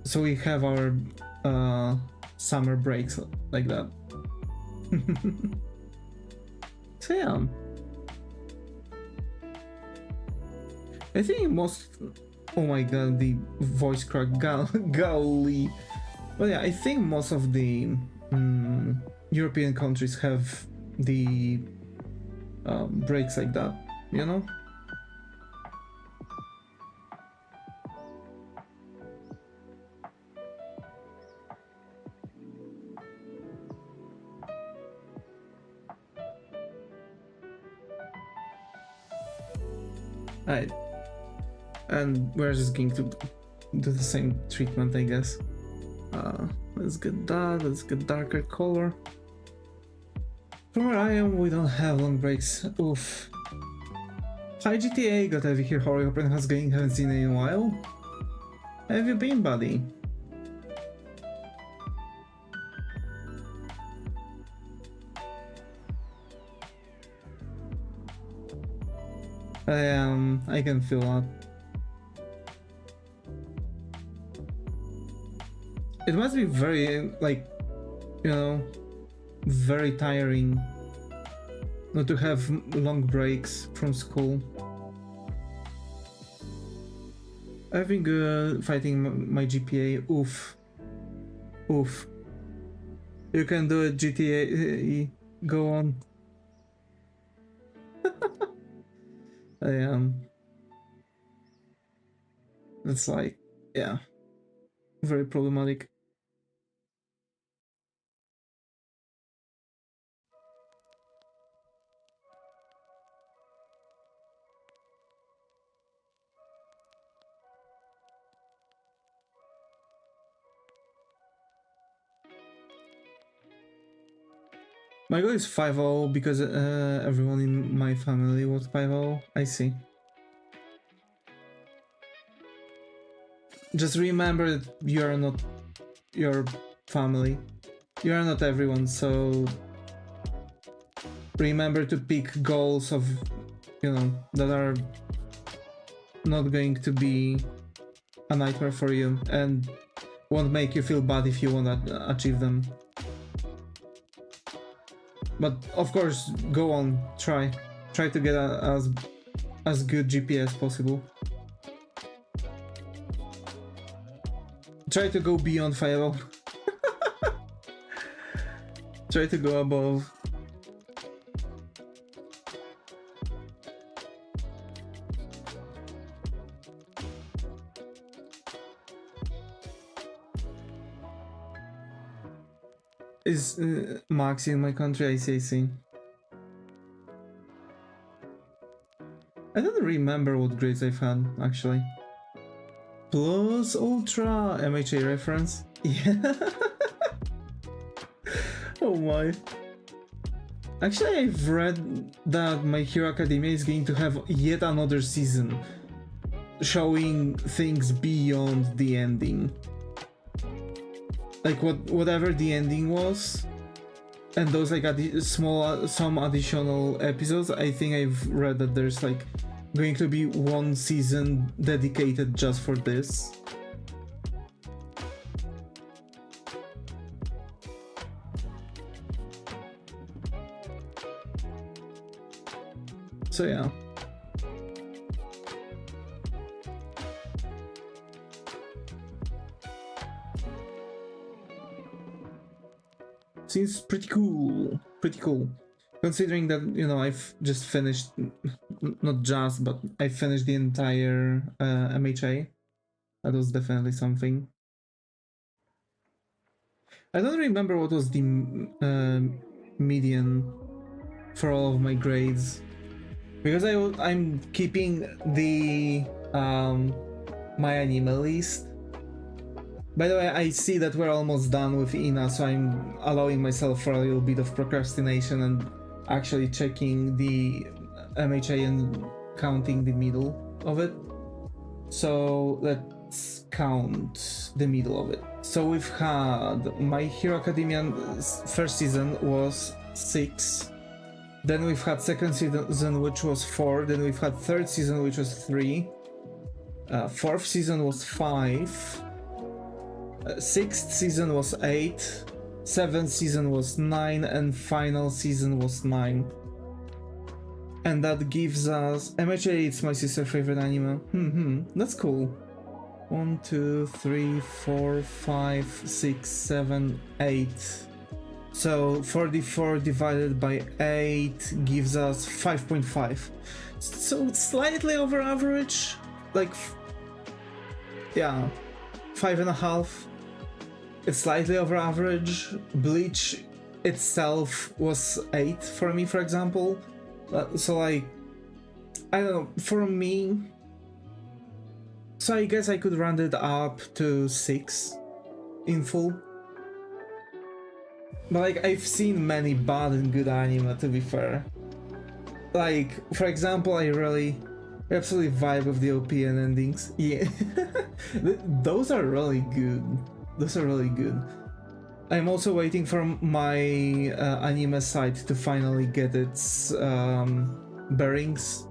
So we have our summer breaks like that. So yeah, I think most, oh my god, the voice crack, golly. But yeah, I think most of the European countries have the breaks like that, you know? Right. And we're just going to do the same treatment, I guess. Let's get that, let's get darker color. From where I am, we don't have long breaks. Oof. Hi GTA, got to hear how your friend has going, haven't seen you in a while. How have you been, buddy? I can feel that. It must be very, like, you know, very tiring not to have long breaks from school. I've been good fighting my GPA. Oof. Oof. You can do it, GTA. Go on. I am. It's like, yeah, very problematic. My goal is 5-0 because everyone in my family was 5-0. I see. Just remember that you are not your family. You are not everyone, so remember to pick goals of, you know, that are not going to be a nightmare for you and won't make you feel bad if you want to achieve them. But of course, go on, try to get as good GPA as possible. Try to go beyond 5-0. Try to go above. Is Max in my country? I see. I don't remember what grades I've had, actually. Plus Ultra MHA reference? Yeah. Oh my. Actually, I've read that My Hero Academia is going to have yet another season showing things beyond the ending. Like whatever the ending was, and those like some additional episodes. I think I've read that there's like going to be one season dedicated just for this. So yeah. Seems pretty cool. Considering that, you know, I've just finished, not just, but I finished the entire MHA. That was definitely something. I don't remember what was the median for all of my grades, because I'm keeping the my anime list. By the way, I see that we're almost done with Ina, so I'm allowing myself for a little bit of procrastination and actually checking the MHA and counting the middle of it. So let's count the middle of it. So we've had My Hero Academia first season was 6. Then we've had second season, which was 4. Then we've had third season, which was 3. Fourth season was 5. Sixth season was 8, 7th season was 9, and final season was 9. And that gives us MHA. It's my sister's favorite anime. That's cool. 1, 2, 3, 4, 5, 6, 7, 8. So 44 divided by 8 gives us 5.5. So it's slightly over average, like, yeah, 5.5. It's slightly over average. Bleach itself was 8 for me, for example. So like, I don't know, for me, so I guess I could round it up to 6 in full. But like, I've seen many bad and good anime, to be fair. Like, for example, I really absolutely vibe with the OPN endings. Yeah. Those are really good. Those are really good. I'm also waiting for my anime site to finally get its bearings,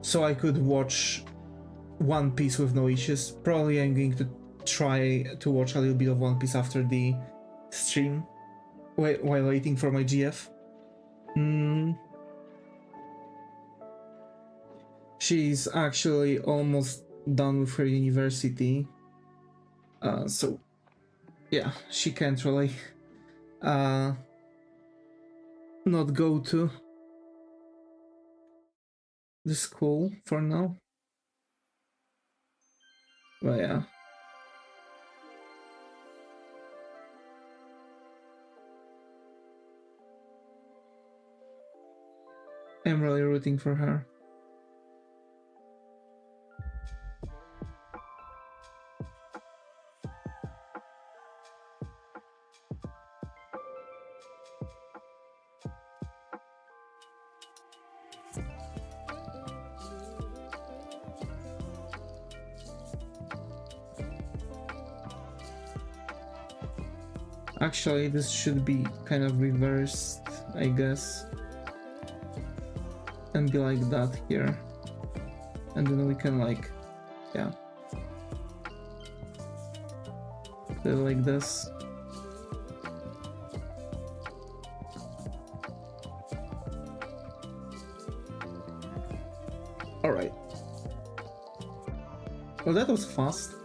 so I could watch One Piece with no issues. Probably I'm going to try to watch a little bit of One Piece after the stream. while waiting for my GF. She's actually almost done with her university. So yeah, she can't really not go to the school for now. But yeah. I'm really rooting for her. Actually, this should be kind of reversed, I guess. And be like that here. And then we can like, yeah. Do it like this. Alright. Well, that was fast.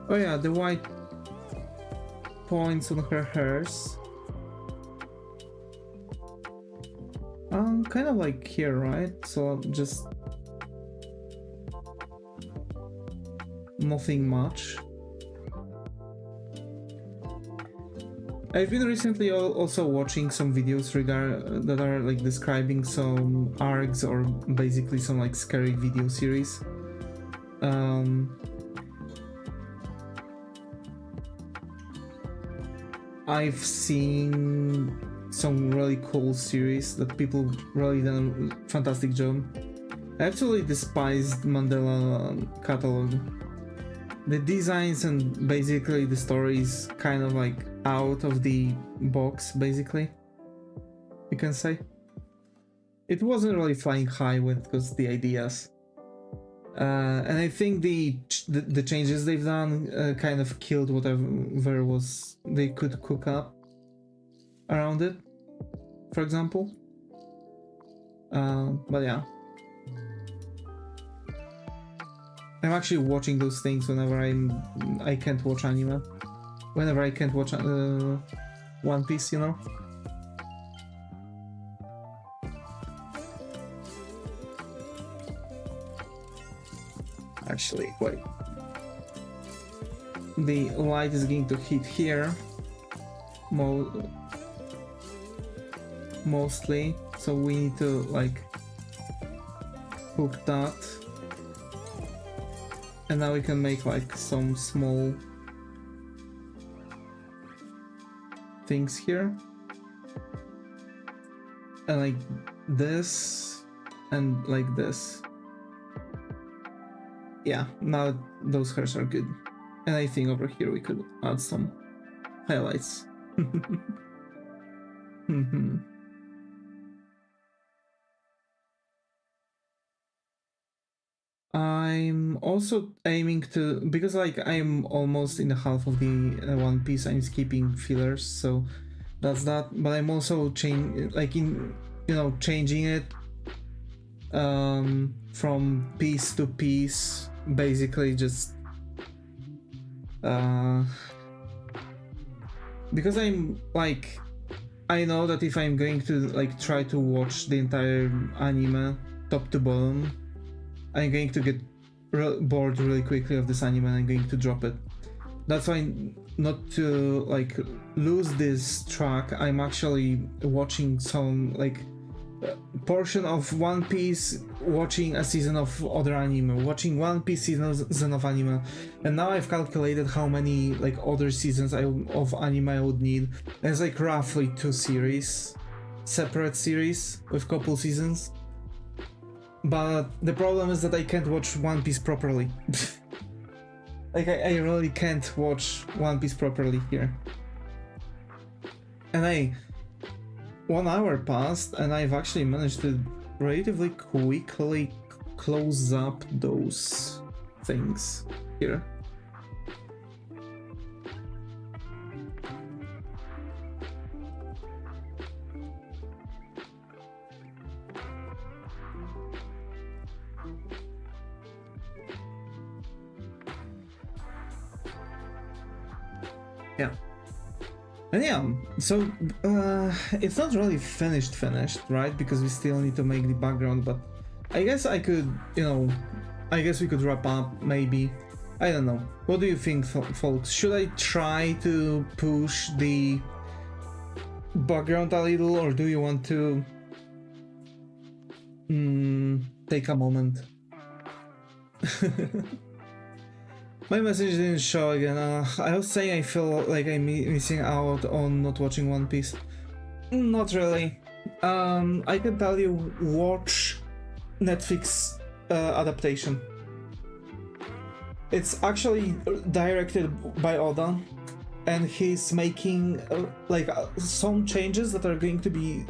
Oh yeah, the white points on her hairs. Kind of like here, right? So just nothing much. I've been recently also watching some videos that are like describing some arcs or basically some like scary video series. I've seen some really cool series that people really done a fantastic job. I absolutely despised Mandela catalog. The designs and basically the story is kind of like out of the box, basically, you can say. It wasn't really flying high when it comes to the ideas. And I think the changes they've done kind of killed whatever was they could cook up around it, for example. But yeah, I'm actually watching those things whenever I can't watch anime, whenever I can't watch One Piece, you know. Actually, wait. The light is going to hit here mostly, so we need to like hook that, and now we can make like some small things here, and like this and like this. Yeah, now those hairs are good. And I think over here we could add some highlights. I'm also aiming to, because like I'm almost in the half of the One Piece, I'm skipping fillers, so that's that. But I'm also changing it from piece to piece, basically just because I'm like, I know that if I'm going to like try to watch the entire anime top to bottom, I'm going to get bored really quickly of this anime and I'm going to drop it. That's why, not to like lose this track, I'm actually watching some like portion of One Piece, watching a season of other anime, watching One Piece season of anime, and now I've calculated how many like other seasons of anime I would need. And it's like roughly 2 series, separate series with couple seasons. But the problem is that I can't watch One Piece properly. Like I really can't watch One Piece properly here. And 1 hour passed and I've actually managed to relatively quickly close up those things here. Yeah. And yeah, so it's not really finished, right? Because we still need to make the background, but I guess I could, you know, I guess we could wrap up, maybe. I don't know. What do you think, folks? Should I try to push the background a little, or do you want to take a moment? My message didn't show again. I was saying I feel like I'm missing out on not watching One Piece. Not really. I can tell you, watch Netflix adaptation. It's actually directed by Oda, and he's making some changes that are going to be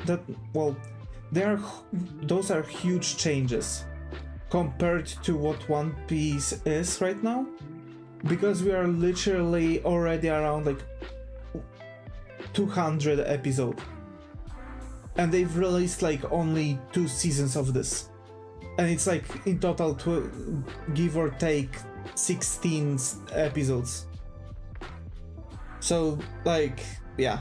those are huge changes compared to what One Piece is right now, because we are literally already around like 200 episodes, and they've released like only 2 seasons of this, and it's like in total give or take 16 episodes. So like, yeah,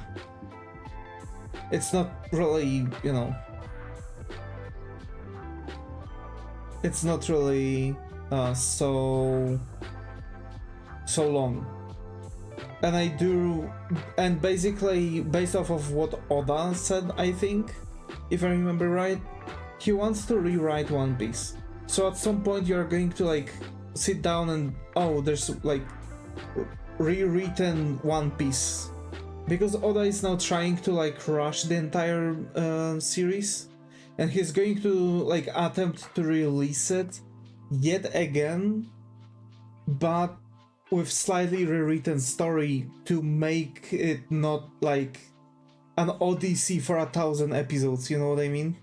it's not really, you know, it's not really so long. And basically based off of what Oda said, I think, if I remember right, he wants to rewrite One Piece. So at some point you're going to like sit down and, oh, there's like rewritten One Piece, because Oda is now trying to like rush the entire series, and he's going to like attempt to release it yet again, but with slightly rewritten story to make it not like an odyssey for 1,000 episodes, you know what I mean?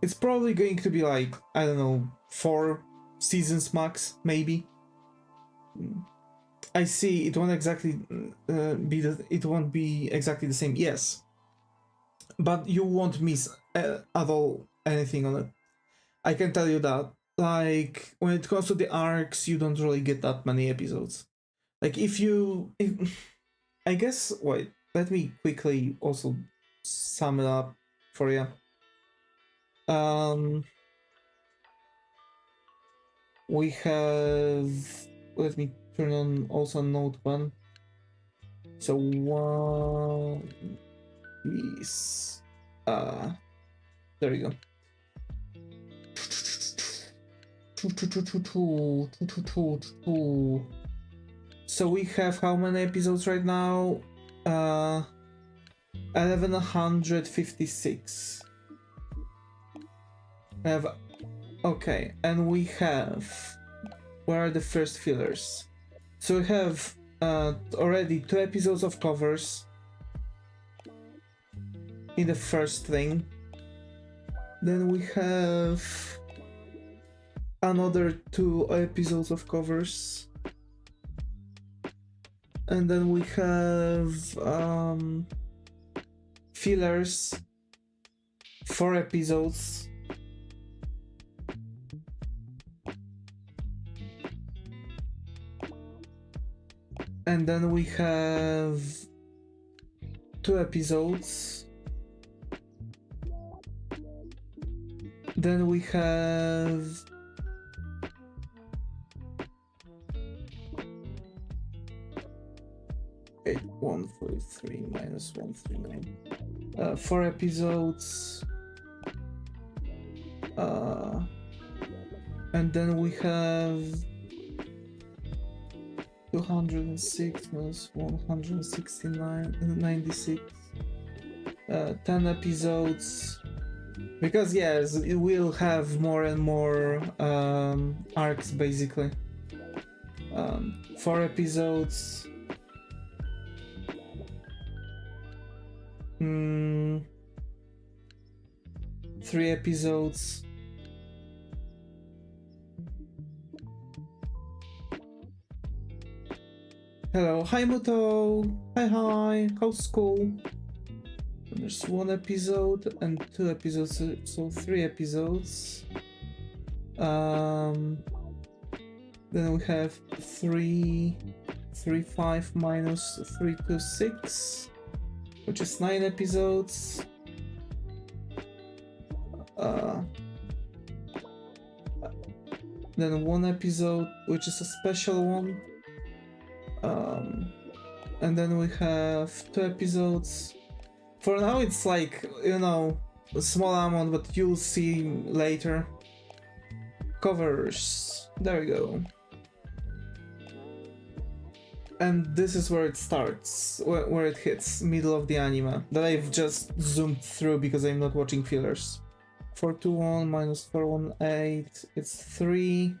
It's probably going to be like, I don't know, 4 seasons max, maybe. I see it won't exactly it won't be exactly the same, yes, but you won't miss at all anything on it. I can tell you that. Like, when it comes to the arcs, you don't really get that many episodes. Like, if I guess, wait, let me quickly also sum it up for you. We have, let me turn on also Note 1. So One Piece, there you go. So we have how many episodes right now? 1156. Okay, and we have, where are the first fillers? So we have already 2 episodes of covers in the first thing. Then we have another 2 episodes of covers, and then we have fillers, 4 episodes, and then we have 2 episodes. Then we have -143 -139, 4 episodes, and then we have 206 -169 96, 10 episodes, because yes, it will have more and more arcs basically. 4 episodes, 3 episodes, hello, hi Muto, hi, how's school? There's 1 episode and 2 episodes, so 3 episodes. Then we have 3 3.5 minus 3.26, which is 9 episodes. Then 1 episode, which is a special one. And then we have 2 episodes. For now it's like, you know, a small amount, but you'll see later. Covers. There we go. And this is where it starts, where it hits, middle of the anime, that I've just zoomed through because I'm not watching fillers. 421 minus 418, it's 3,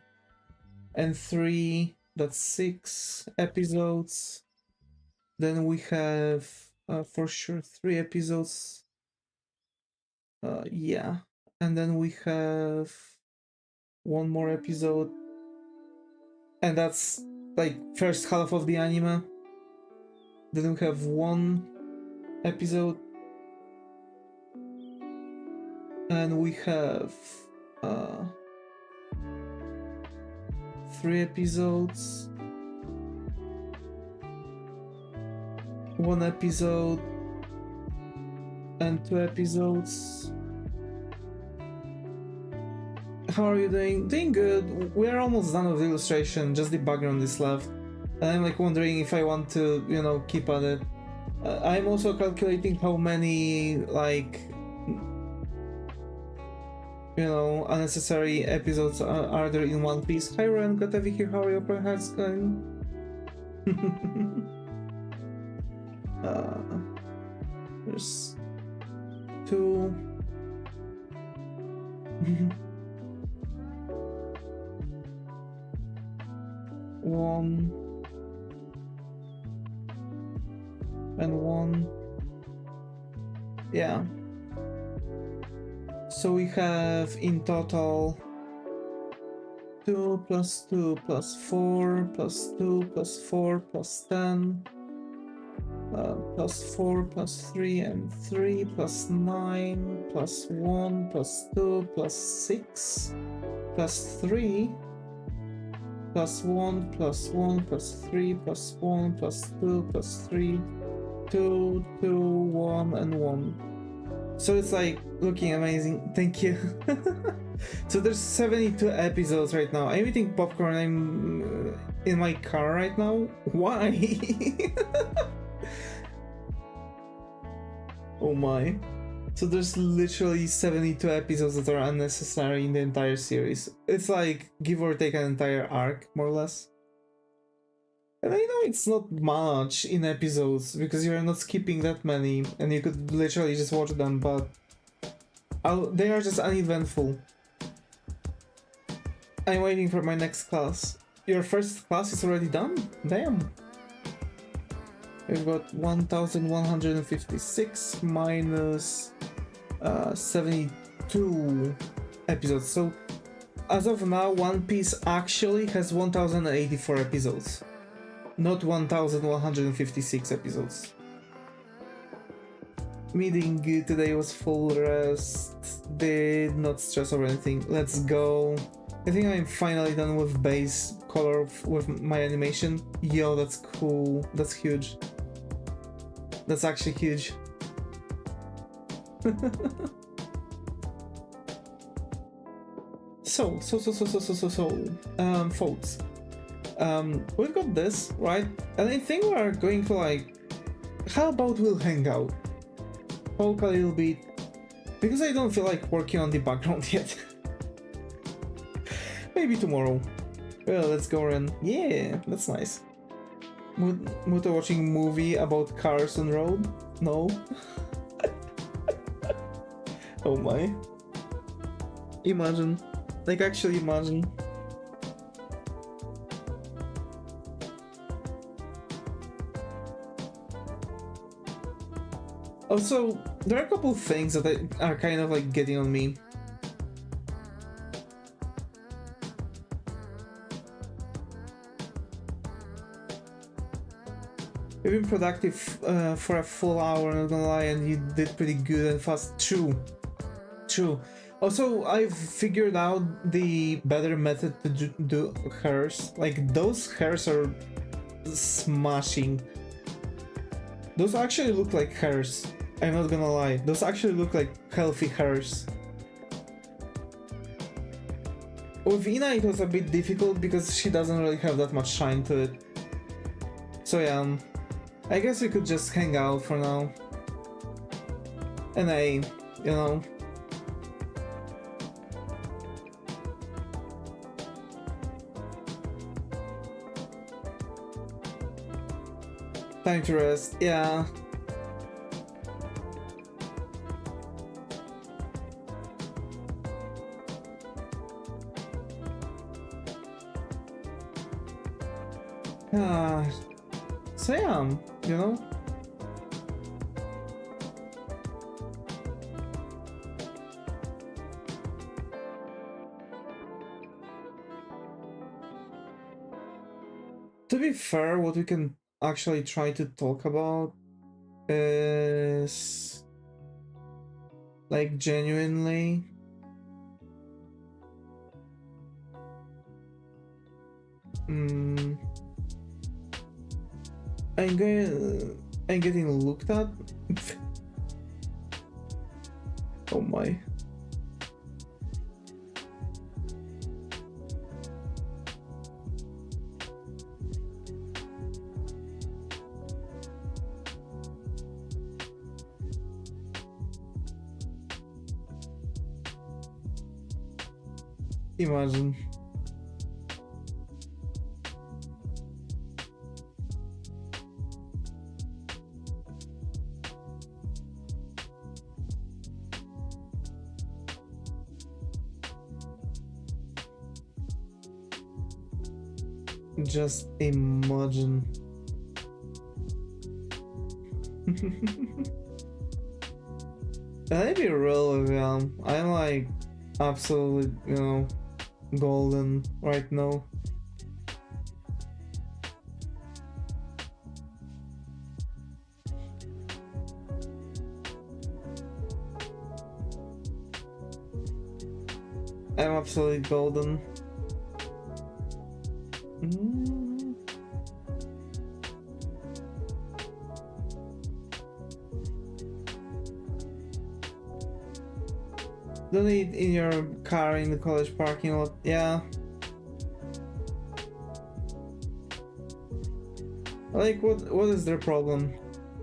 and 3, that's 6 episodes. Then we have, for sure, 3 episodes. Yeah, and then we have 1 more episode, and that's like first half of the anime. Then we have 1 episode, and we have 3 episodes, 1 episode, and 2 episodes. How are you doing? Doing good. We are almost done with the illustration, just the background is left. And I'm like wondering if I want to, you know, keep at it. I'm also calculating how many, like, you know, unnecessary episodes are there in One Piece. Hi Ren, good to have you here. How are your perhaps going? There's 2. 1 and 1. Yeah. So we have in total 2 plus 2 plus 4 plus 2 plus 4 plus 10 plus 4 plus 3 and 3 plus 9 plus 1 plus 2 plus 6 plus 3 plus 1 plus 1 plus 3 plus 1 plus 2 plus 3, 2, 2, 1 and 1. So it's like looking amazing. Thank you. So there's 72 episodes right now. I'm eating popcorn. I'm in my car right now. Why? Oh my. So there's literally 72 episodes that are unnecessary in the entire series. It's like give or take an entire arc, more or less. And I know it's not much in episodes because you're not skipping that many and you could literally just watch them, but they are just uneventful. I'm waiting for my next class. Your first class is already done? Damn. We've got 1156 minus 72 episodes. So as of now, One Piece actually has 1084 episodes, not 1156 episodes. Meeting today was full rest, did not stress over anything. Let's go. I think I'm finally done with base color with my animation. Yo, that's cool. That's huge. That's actually huge. So, folks, we've got this, right? And I think we're going to like, how about we'll hang out? Talk a little bit, because I don't feel like working on the background yet. Maybe tomorrow. Well, let's go run. Yeah, that's nice. Muto watching movie about cars on road? No. Oh my. Imagine. Like, actually imagine. Also, there are a couple things that are kind of like getting on me. You've been productive for a full hour, not gonna lie, and you did pretty good and fast. True. Also, I've figured out the better method to do hairs. Like, those hairs are smashing. Those actually look like hairs. I'm not gonna lie. Those actually look like healthy hairs. With Ina it was a bit difficult because she doesn't really have that much shine to it. So yeah, I guess we could just hang out for now. And you know. Time to rest, yeah. So yeah, you know. To be fair, what we can actually try to talk about is like genuinely I'm getting looked at. Oh my. Imagine. Just imagine. I'd be real with you. I'm like absolutely, you know, golden right now. I'm absolutely golden. Don't eat in your car in the college parking lot. Yeah. Like, what is their problem?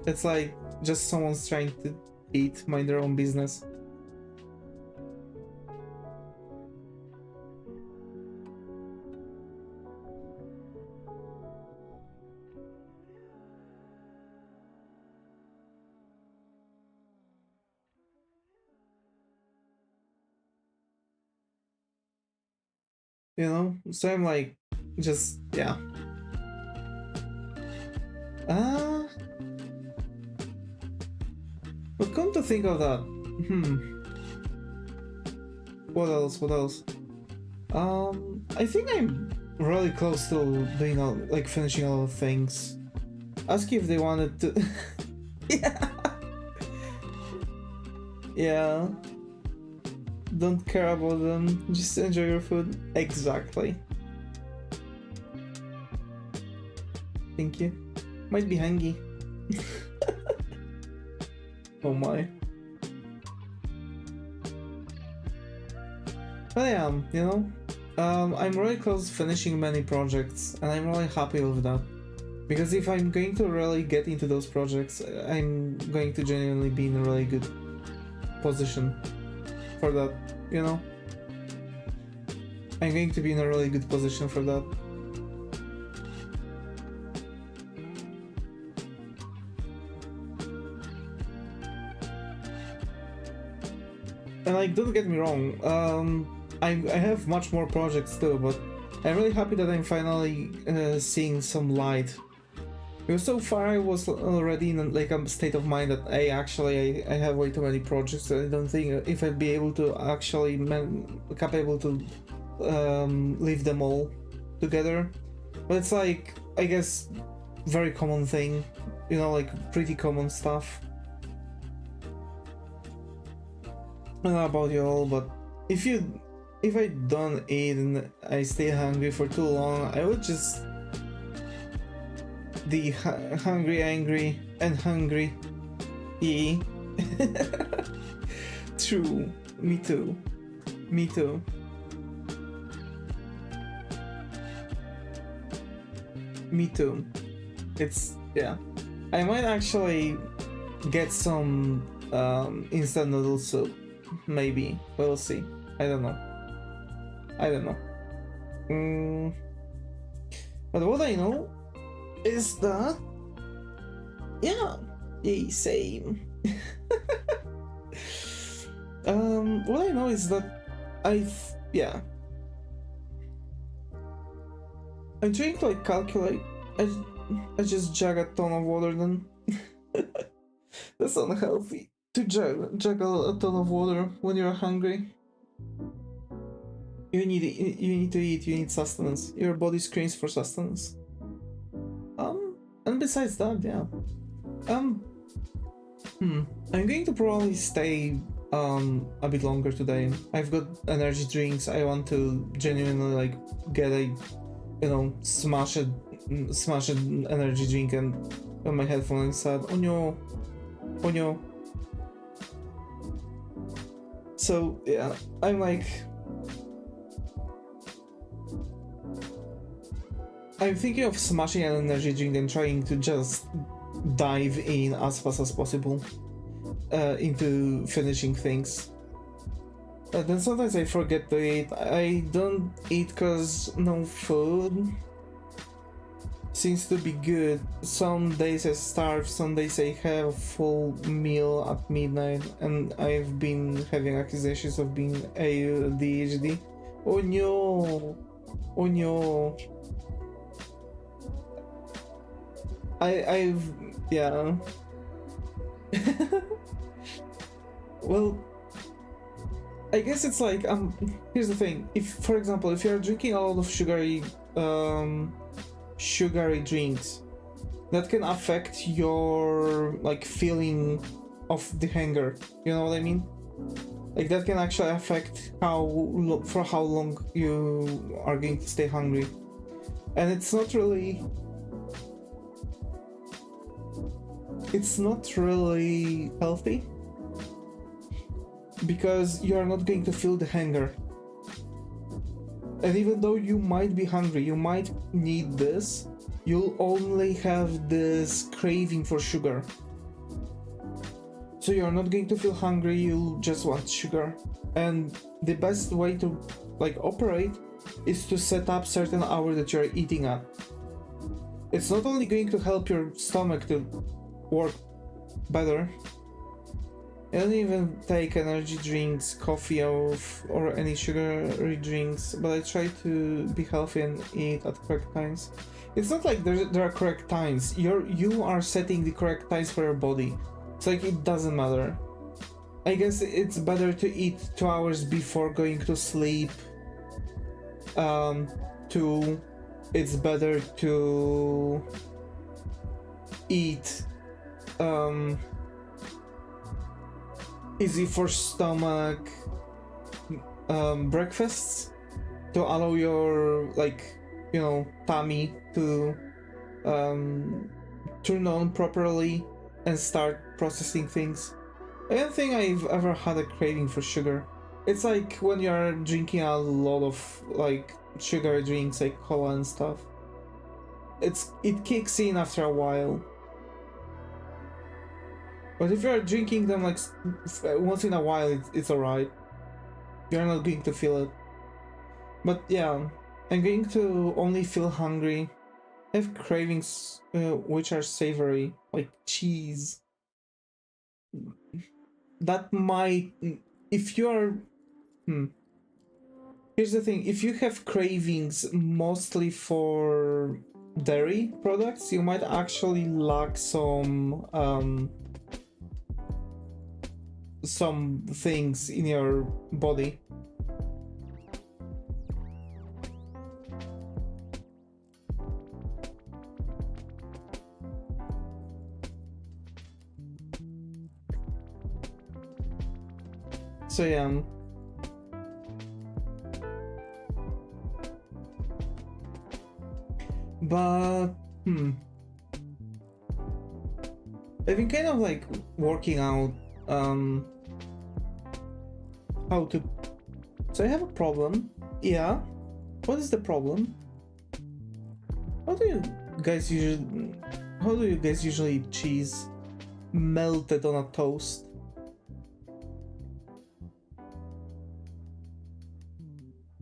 It's like just someone's trying to eat, mind their own business. You know? So I'm like, just, yeah. But come to think of that, what else? I think I'm really close to doing like finishing all the things. Ask if they wanted to. Yeah. Yeah. Don't care about them, just enjoy your food. Exactly. Thank you. Might be hungry. Oh my. But yeah, you know, I'm really close to finishing many projects, and I'm really happy with that. Because if I'm going to really get into those projects, I'm going to genuinely be in a really good position for that, you know? I'm going to be in a really good position for that. And like, don't get me wrong, I have much more projects too, but I'm really happy that I'm finally seeing some light. Because so far I was already in like a state of mind that I have way too many projects. I don't think if I'd be able to actually capable to leave them all together. But it's like, I guess, very common thing, you know, like pretty common stuff. I don't know about you all, but if I don't eat and I stay hungry for too long, I would just the hungry, angry, and hungry. E. True. Me too. Me too. Me too. It's, yeah. I might actually get some instant noodle soup. Maybe. We'll see. I don't know. I don't know. But what I know is that, yeah, same. What I know is that I'm trying to like calculate. I just jug a ton of water then. That's unhealthy to jug a ton of water when you're hungry. You need to eat, you need sustenance. Your body screams for sustenance. And besides that, yeah. I'm going to probably stay a bit longer today. I've got energy drinks. I want to genuinely like get a, you know, smash an energy drink and on my headphones said, oh no. So yeah, I'm thinking of smashing an energy drink and trying to just dive in as fast as possible into finishing things. Then sometimes I forget to eat. I don't eat because no food seems to be good. Some days I starve, some days I have a full meal at midnight, and I've been having accusations of being ADHD. Oh no! Oh no! Yeah. Well, I guess it's like here's the thing. If, for example, if you're drinking a lot of sugary drinks, that can affect your like feeling of the hunger. You know what I mean? Like that can actually affect for how long you are going to stay hungry, and it's not really healthy, because you are not going to feel the hunger. And even though you might be hungry, you might need this, you'll only have this craving for sugar. So you're not going to feel hungry, you'll just want sugar. And the best way to like operate is to set up certain hour that you're eating at. It's not only going to help your stomach to work better. I don't even take energy drinks, coffee, or any sugary drinks, but I try to be healthy and eat at correct times. It's not like there are correct times. You are setting the correct times for your body. It's like it doesn't matter. I guess it's better to eat 2 hours before going to sleep. It's better to eat easy for stomach breakfasts to allow your, like, you know, tummy to turn on properly and start processing things. I don't think I've ever had a craving for sugar. It's like when you're drinking a lot of like sugary drinks like cola and stuff. It kicks in after a while. But if you're drinking them like once in a while, it's alright. You're not going to feel it. But yeah, I'm going to only feel hungry. I have cravings which are savory, like cheese. That might, if you're, here's the thing, if you have cravings mostly for dairy products, you might actually lack some things in your body. So yeah. But I've been kind of like working out how to. So I have a problem. Yeah. What is the problem? How do you guys usually eat cheese melted on a toast?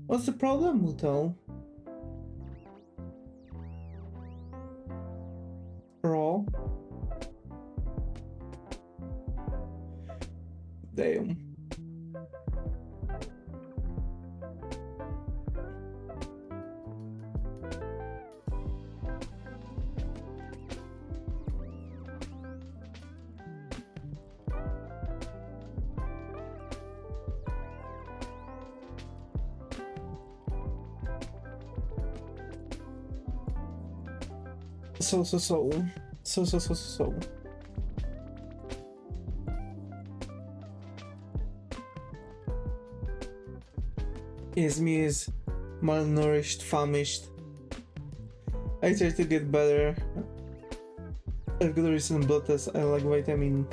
What's the problem, Muto? Raw? Damn. So. Is me is malnourished, famished. I try to get better. I've got a recent blood test. I like vitamin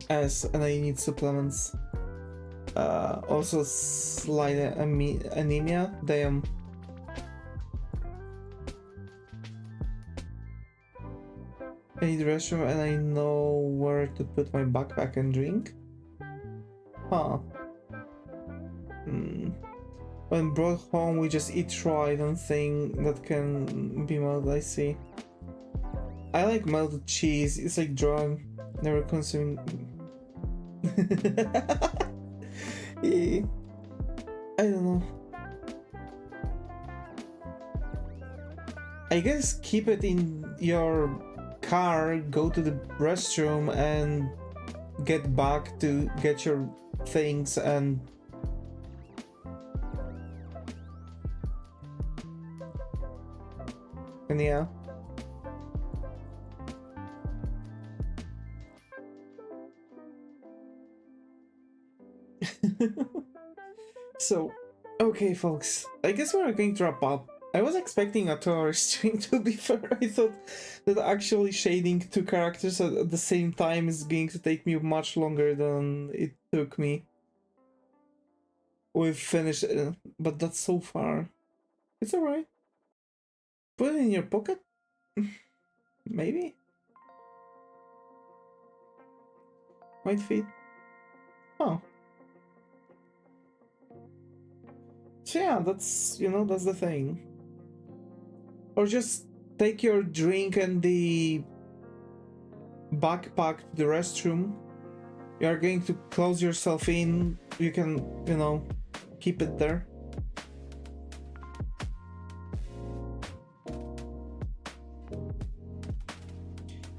S and I need supplements. Also slight anemia. Damn. I need restroom and I know where to put my backpack and drink. Huh. When brought home, we just eat raw. I don't think that can be melted. I see. I like melted cheese. It's like drug. Never consuming. Yeah. I don't know. I guess keep it in your car, go to the restroom and get back to get your things and yeah. So, okay folks, I guess we're going to wrap up. I was expecting a 2-hour stream, to be fair. I thought that actually shading 2 characters at the same time is going to take me much longer than it took me. We've finished, but that's so far. It's alright. Put it in your pocket? Maybe? Might fit. Oh. So yeah, that's, you know, that's the thing. Or just take your drink and the backpack to the restroom. You are going to close yourself in. You can, you know, keep it there.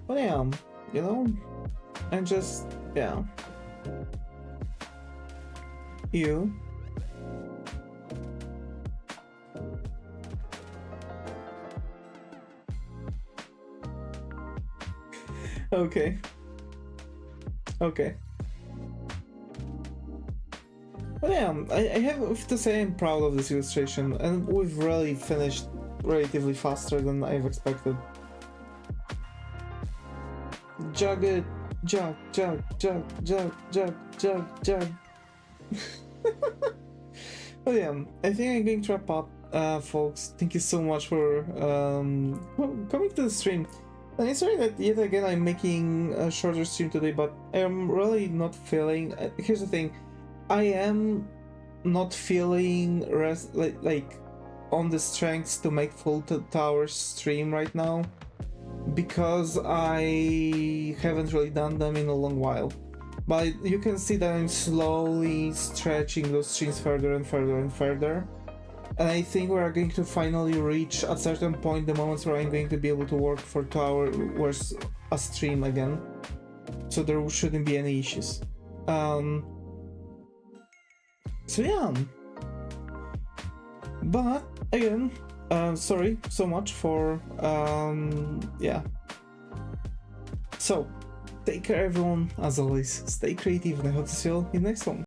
But yeah, you know, and just, yeah. You. Okay. Okay. But yeah, I have to say I'm proud of this illustration, and we've really finished relatively faster than I've expected. Jug it, jug. But yeah, I think I'm going to wrap up, folks. Thank you so much for coming to the stream. And I'm sorry that yet again I'm making a shorter stream today, but I'm really not feeling. Here's the thing, I am not feeling like on the strength to make full 2 hours stream right now, because I haven't really done them in a long while. But you can see that I'm slowly stretching those streams further and further and further. And I think we are going to finally reach at a certain point the moments where I'm going to be able to work for 2 hours a stream again. So there shouldn't be any issues. So yeah. But again, sorry so much for yeah. So take care everyone, as always, stay creative, and I hope to see you all in the next one.